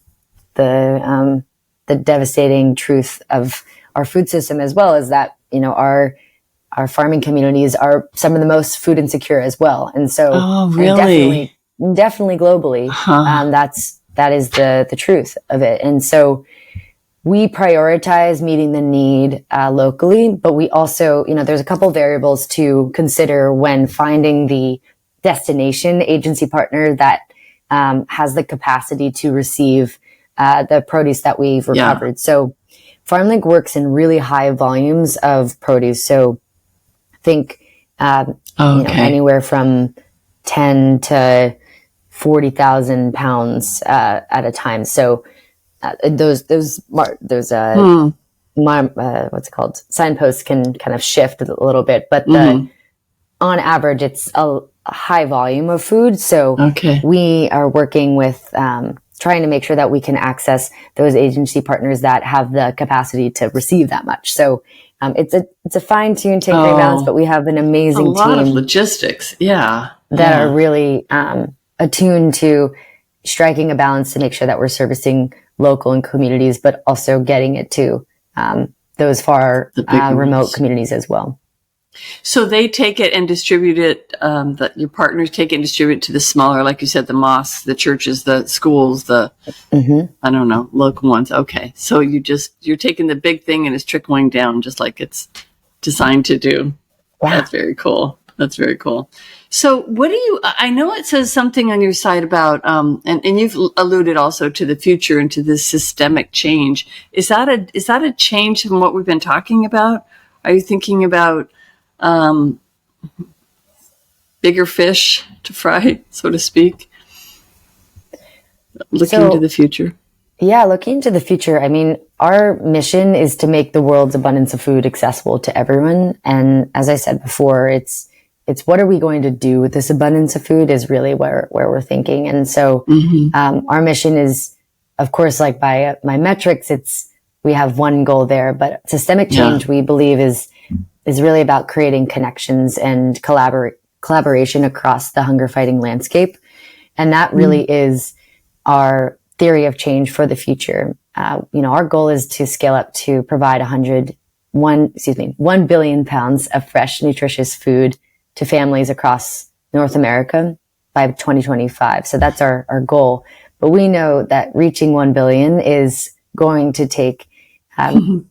devastating truth of our food system, as well as that, our farming communities are some of the most food insecure as well. And so definitely globally, that is the truth of it. And so we prioritize meeting the need locally, but we also, there's a couple variables to consider when finding the destination agency partner that has the capacity to receive the produce that we've recovered. So Farmlink works in really high volumes of produce. So think anywhere from 10 to 40,000 pounds at a time. So those what's it called? Signposts can kind of shift a little bit, but on average, it's a high volume of food. So Okay. we are working with trying to make sure that we can access those agency partners that have the capacity to receive that much. So it's a fine-tuned tinkering balance, but we have an amazing a lot team of logistics. Yeah. that are really attuned to striking a balance to make sure that we're servicing local and communities, but also getting it to those far remote communities as well. So they take it and distribute it. Your partners take it and distribute it to the smaller, like you said, the mosques, the churches, the schools, I don't know, local ones. Okay, so you're taking the big thing and it's trickling down, just like it's designed to do. Yeah. That's very cool. That's very cool. So I know it says something on your site about, and you've alluded also to the future and to this systemic change. Is that a change from what we've been talking about? Are you thinking about bigger fish to fry, so to speak? Looking to the future. Yeah, looking to the future. I mean, our mission is to make the world's abundance of food accessible to everyone. And as I said before, it's what are we going to do with this abundance of food is really where we're thinking. And so our mission is, of course, like by my metrics, we have one goal there, but systemic change we believe is really about creating connections and collaboration across the hunger fighting landscape. And that really is our theory of change for the future. Our goal is to scale up to provide 1 billion pounds of fresh, nutritious food to families across North America by 2025. So that's our goal. But we know that reaching 1 billion is going to take a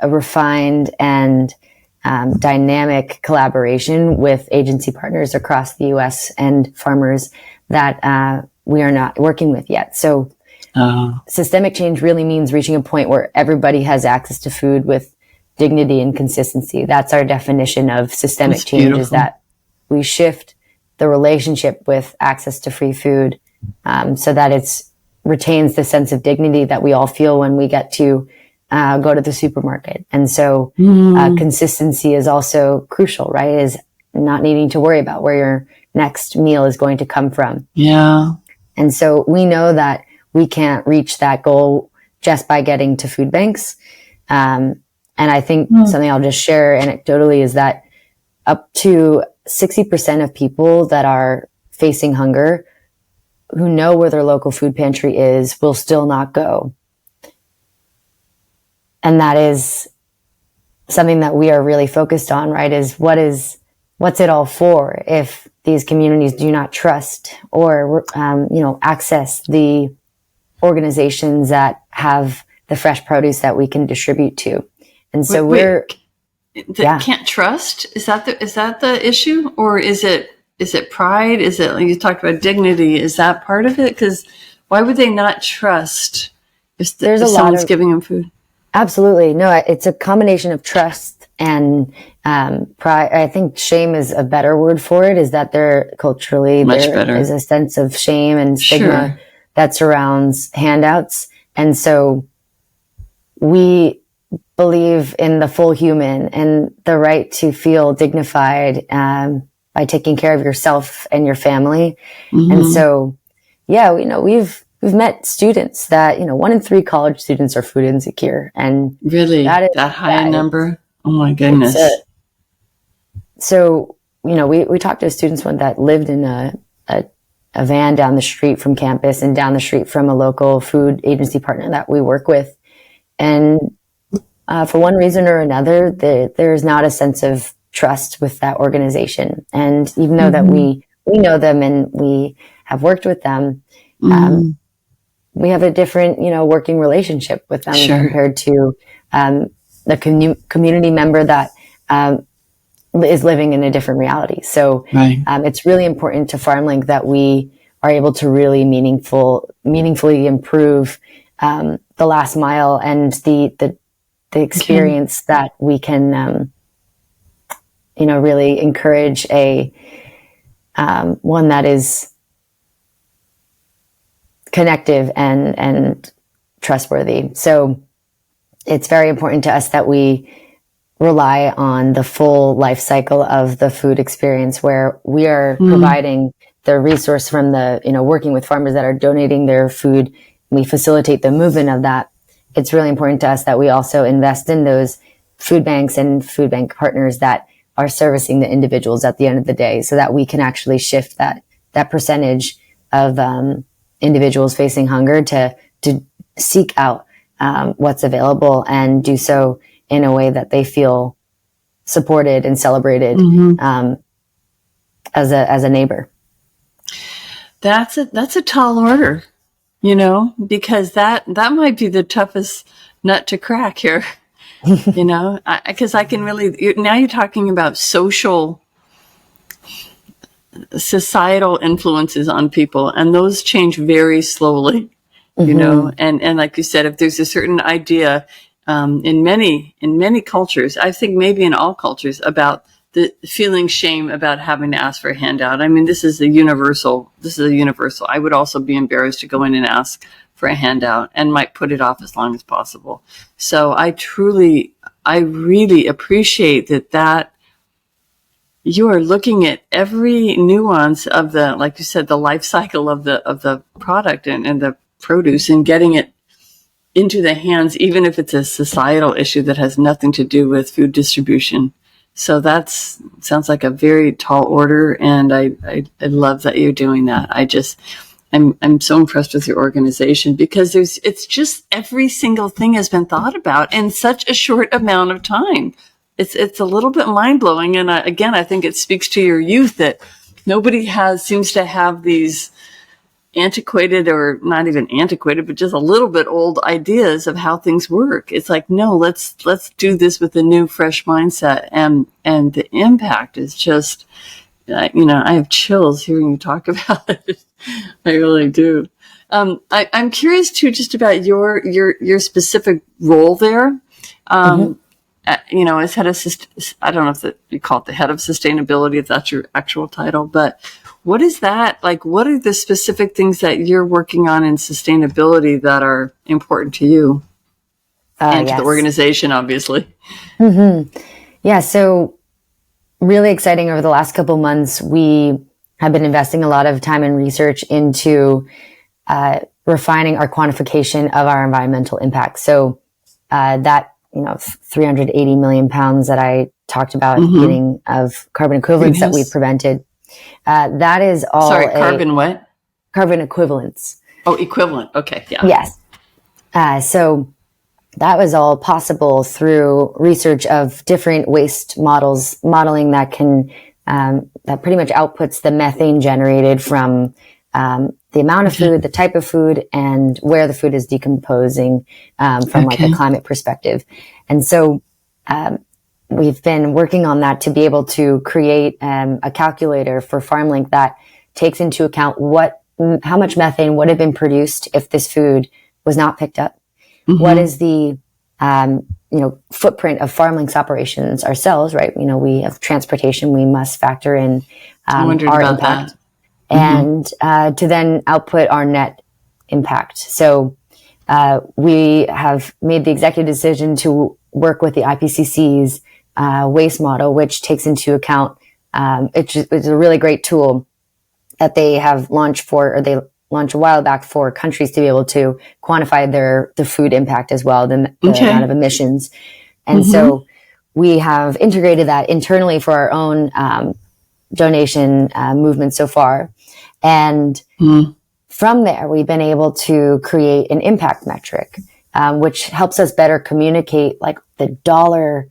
refined and dynamic collaboration with agency partners across the U.S. and farmers that we are not working with yet. So systemic change really means reaching a point where everybody has access to food with dignity and consistency. That's our definition of systemic change. Beautiful. Is that we shift the relationship with access to free food so that it retains the sense of dignity that we all feel when we get to go to the supermarket. And so consistency is also crucial, right? Is not needing to worry about where your next meal is going to come from. Yeah. And so we know that we can't reach that goal just by getting to food banks. And I think something I'll just share anecdotally is that up to 60% of people that are facing hunger who know where their local food pantry is will still not go. And that is something that we are really focused on, right? What's it all for if these communities do not trust or, access the organizations that have the fresh produce that we can distribute to. And so can't trust? Is that the issue? Or is it pride? Is it, like you talked about dignity? Is that part of it? Because why would they not trust if someone's giving them food? Absolutely. No, it's a combination of trust and pride. I think shame is a better word for it, is that there is a sense of shame and stigma that surrounds handouts. And so we believe in the full human and the right to feel dignified by taking care of yourself and your family. And so, we've met students that, 1 in 3 college students are food insecure. And really, that high number? Oh my goodness. So, we talked to students that lived in a van down the street from campus and down the street from a local food agency partner that we work with. And for one reason or another, there's not a sense of trust with that organization. And even though that we know them and we have worked with them, we have a different, working relationship with them compared to the community member that is living in a different reality. So it's really important to Farmlink that we are able to really meaningfully improve the last mile and the experience that we can, really encourage one that is connective and trustworthy. So it's very important to us that we rely on the full life cycle of the food experience, where we are providing the resource from the, working with farmers that are donating their food. We facilitate the movement of that. It's really important to us that we also invest in those food banks and food bank partners that are servicing the individuals at the end of the day, so that we can actually shift that percentage of individuals facing hunger to seek out what's available, and do so in a way that they feel supported and celebrated as a neighbor. That's a tall order, because that might be the toughest nut to crack here. Because I can really, now you're talking about societal influences on people, and those change very slowly, and like you said, if there's a certain idea in many cultures, I think maybe in all cultures, about the feeling shame about having to ask for a handout. I mean, this is a universal. I would also be embarrassed to go in and ask for a handout, and might put it off as long as possible. So I really appreciate that you are looking at every nuance of the, like you said, the life cycle of the product and the produce, and getting it into the hands, even if it's a societal issue that has nothing to do with food distribution. So sounds like a very tall order, and I love that you're doing that. I'm so impressed with your organization, because it's just every single thing has been thought about in such a short amount of time. It's a little bit mind blowing. And I think it speaks to your youth that nobody seems to have these antiquated, or not even antiquated, but just a little bit old ideas of how things work. It's like, no, let's do this with a new, fresh mindset. And the impact is just, I have chills hearing you talk about it. I really do. I'm curious too, just about your specific role there. As head of, I don't know if you call it the head of sustainability, if that's your actual title, but what is that? Like, what are the specific things that you're working on in sustainability that are important to you and to the organization, obviously? Yeah. So really exciting. Over the last couple months, we have been investing a lot of time and research into refining our quantification of our environmental impact. So that 380 million pounds that I talked about at the beginning of carbon equivalents that we've prevented, that is all. Sorry, what? Carbon equivalents. Oh, equivalent. Okay, yeah. Yes. So that was all possible through research of different waste modeling that can that pretty much outputs the methane generated from the amount of food, the type of food, and where the food is decomposing from like a climate perspective. And so we've been working on that to be able to create a calculator for Farmlink that takes into account how much methane would have been produced if this food was not picked up. What is the footprint of Farmlink's operations ourselves, right? We have transportation. We must factor in our impact and to then output our net impact. So we have made the executive decision to work with the IPCC's waste model, which takes into account, it's a really great tool that they have launched a while back for countries to be able to quantify the food impact as well, the amount of emissions. And so we have integrated that internally for our own donation movement so far. And from there, we've been able to create an impact metric, which helps us better communicate like the dollar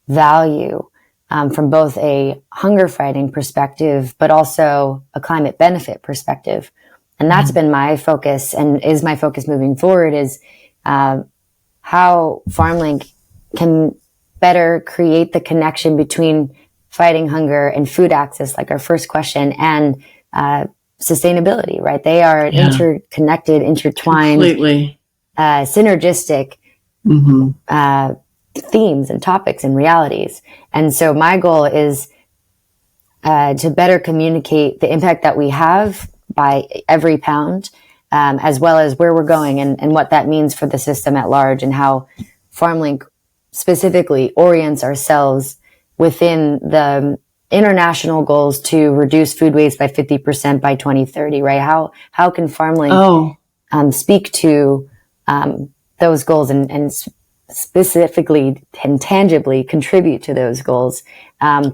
value from both a hunger fighting perspective, but also a climate benefit perspective. And that's been my focus, and is my focus moving forward, is how Farmlink can better create the connection between fighting hunger and food access, like our first question, and sustainability, right? They are interconnected, intertwined, completely synergistic themes and topics and realities. And so my goal is to better communicate the impact that we have by every pound, as well as where we're going and what that means for the system at large, and how Farmlink specifically orients ourselves within the international goals to reduce food waste by 50% by 2030, right? How can Farmlink speak to those goals and specifically and tangibly contribute to those goals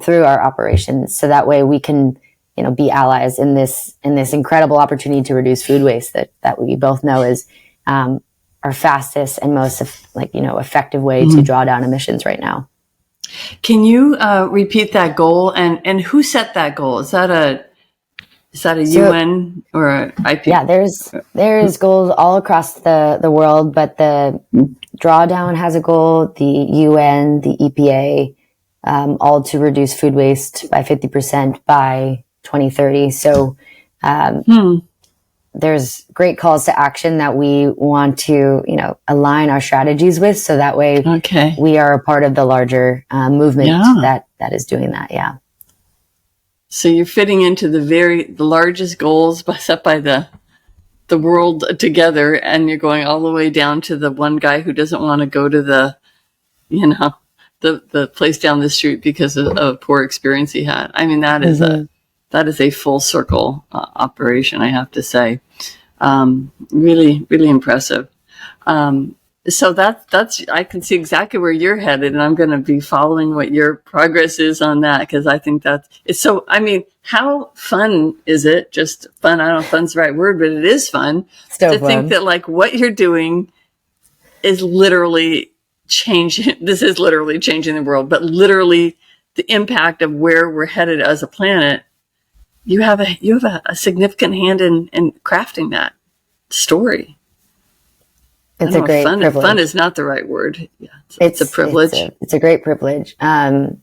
through our operations, so that way we can, be allies in this incredible opportunity to reduce food waste that we both know is our fastest and most effective way to draw down emissions right now. Can you repeat that goal, and who set that goal? Is that a UN or a IP? Yeah, there's goals all across the world, but the Drawdown has a goal, the UN, the EPA, all to reduce food waste by 50% by 2030. So there's great calls to action that we want to, align our strategies with, so that way we are a part of the larger movement that is doing that. Yeah. So you're fitting into the largest goals set by the world together, and you're going all the way down to the one guy who doesn't want to go to the place down the street because of a poor experience he had. I mean, that is a full circle operation, I have to say. Really, really impressive. So that's I can see exactly where you're headed, and I'm going to be following what your progress is on that, because I think it's so. I mean, how fun is it? Just fun. I don't know if fun's the right word, but it is fun to think that what you're doing is literally changing. This is literally changing the world, but literally the impact of where we're headed as a planet. You have a significant hand in crafting that story. It's a great privilege. Fun is not the right word. Yeah, it's a privilege. It's a great privilege. And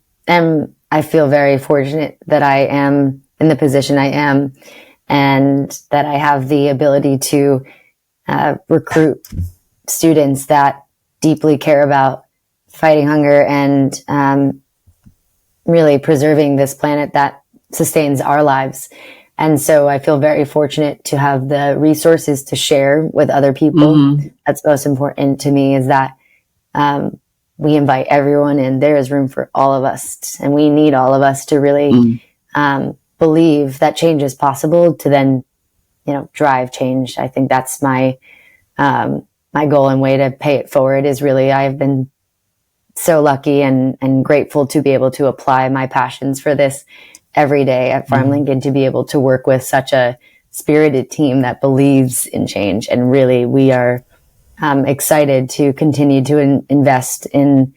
I feel very fortunate that I am in the position I am, and that I have the ability to recruit students that deeply care about fighting hunger and really preserving this planet that sustains our lives. And so I feel very fortunate to have the resources to share with other people. That's most important to me, is that we invite everyone in. There is room for all of us, and we need all of us to really believe that change is possible, to then, drive change. I think that's my goal, and way to pay it forward is really, I've been so lucky and grateful to be able to apply my passions for this every day at Farmlink, and to be able to work with such a spirited team that believes in change. And really, we are excited to continue to invest in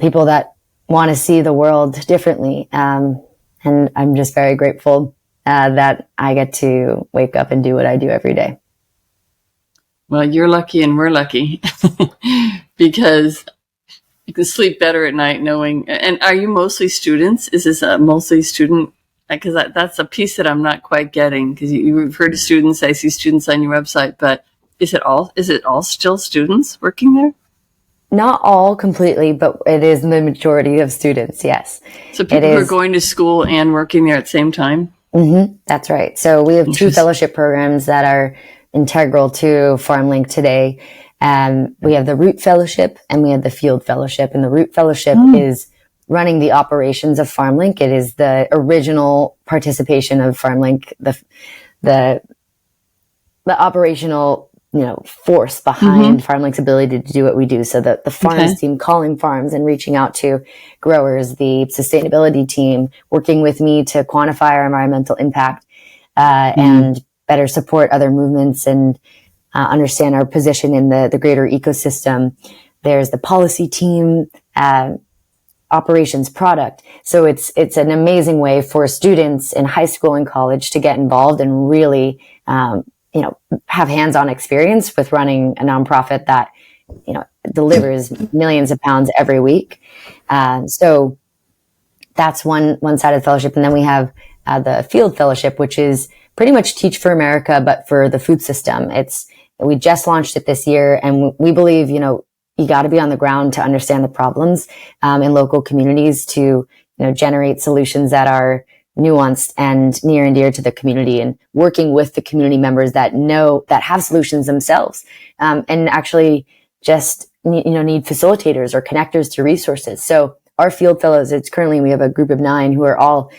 people that want to see the world differently. And I'm just very grateful that I get to wake up and do what I do every day. Well, you're lucky and we're lucky because you can sleep better at night knowing. And are you mostly students? Is this a mostly student? Because that's a piece that I'm not quite getting. Because you refer to students, I see students on your website, but is it all still students working there? Not all completely, but it is the majority of students. Yes. So people who are going to school and working there at the same time. That's right. So we have 2 fellowship programs that are integral to Farmlink today. We have the Root Fellowship and we have the Field Fellowship. And the Root Fellowship is running the operations of Farmlink. It is the original participation of Farmlink, the operational, force behind Farmlink's ability to do what we do. So the farms team calling farms and reaching out to growers, the sustainability team working with me to quantify our environmental impact, and better support other movements and understand our position in the greater ecosystem. There's the policy team, operations, product. So it's an amazing way for students in high school and college to get involved and really, have hands-on experience with running a nonprofit that, delivers millions of pounds every week. So that's one side of the fellowship. And then we have the Field Fellowship, which is pretty much Teach for America, but for the food system. We just launched it this year, and we believe, you got to be on the ground to understand the problems in local communities to, generate solutions that are nuanced and near and dear to the community, and working with the community members that have solutions themselves. And actually just need facilitators or connectors to resources. So our field fellows, we have a group of 9 who are all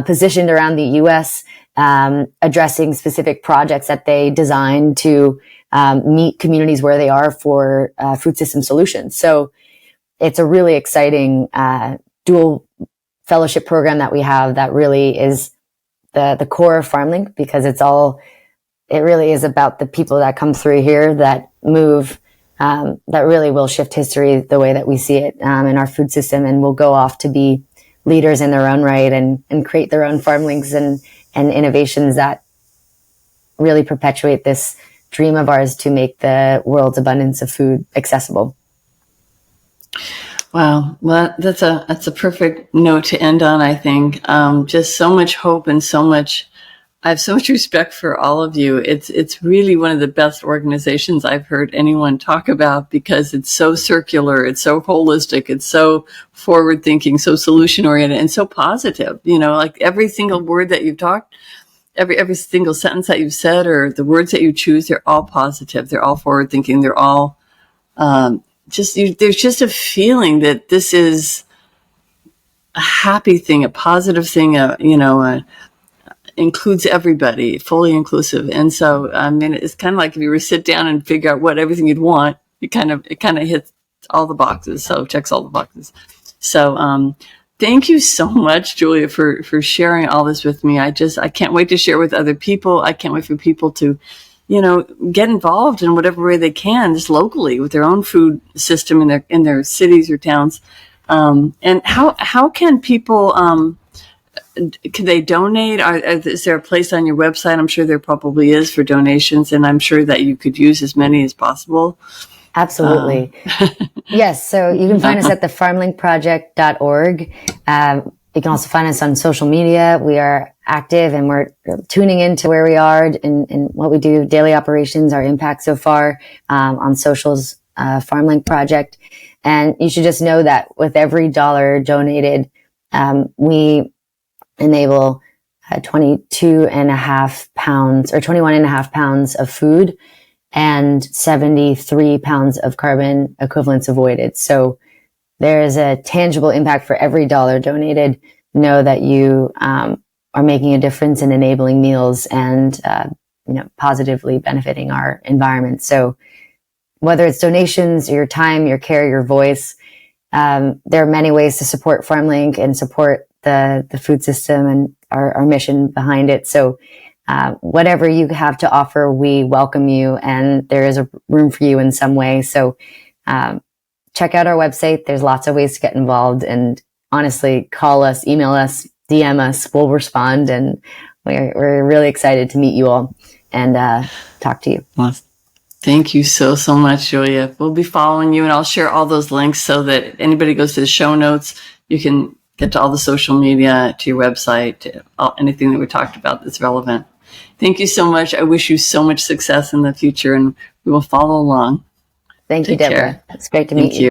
positioned around the U.S., addressing specific projects that they designed to meet communities where they are for food system solutions. So it's a really exciting dual fellowship program that we have that really is the core of Farmlink, because it really is about the people that come through here that move, that really will shift history the way that we see it in our food system, and will go off to be leaders in their own right and create their own Farmlinks and innovations that really perpetuate this dream of ours to make the world's abundance of food accessible. Wow. Well, that's a perfect note to end on, I think. Just so much hope and I have so much respect for all of you. It's really one of the best organizations I've heard anyone talk about, because it's so circular, it's so holistic, it's so forward thinking, so solution oriented, and so positive. Like every single word that you've talked, every single sentence that you've said, or the words that you choose, they're all positive. They're all forward thinking. They're all, there's just a feeling that this is a happy thing, a positive thing, includes everybody, fully inclusive. And so, it's kind of like if you were to sit down and figure out everything you'd want, it kind of hits all the boxes. So checks all the boxes. So, thank you so much, Julia, for sharing all this with me. I can't wait to share with other people. I can't wait for people to, get involved in whatever way they can, just locally with their own food system in their cities or towns. And how can people, can they donate? Is there a place on your website? I'm sure there probably is for donations, and I'm sure that you could use as many as possible. Absolutely. Yes. So you can find us at the farmlinkproject.org. You can also find us on social media. We are active, and we're tuning into where we are and what we do, daily operations, our impact so far on socials, Farmlink Project. And you should just know that with every dollar donated, we enable 22.5 pounds or 21.5 pounds of food and 73 pounds of carbon equivalents avoided. So there is a tangible impact for every dollar donated. Know that you are making a difference in enabling meals and positively benefiting our environment. So whether it's donations, your time, your care, your voice, there are many ways to support Farmlink and support the food system and our mission behind it. So whatever you have to offer, we welcome you, and there is a room for you in some way. So check out our website. There's lots of ways to get involved, and honestly, call us, email us, DM us. We'll respond, and we're really excited to meet you all and talk to you. Well, thank you so much, Julia. We'll be following you, and I'll share all those links so that anybody goes to the show notes, you can get to all the social media, to your website, to anything that we talked about that's relevant. Thank you so much. I wish you so much success in the future, and we will follow along. Thank you, Deborah. It's great to meet you.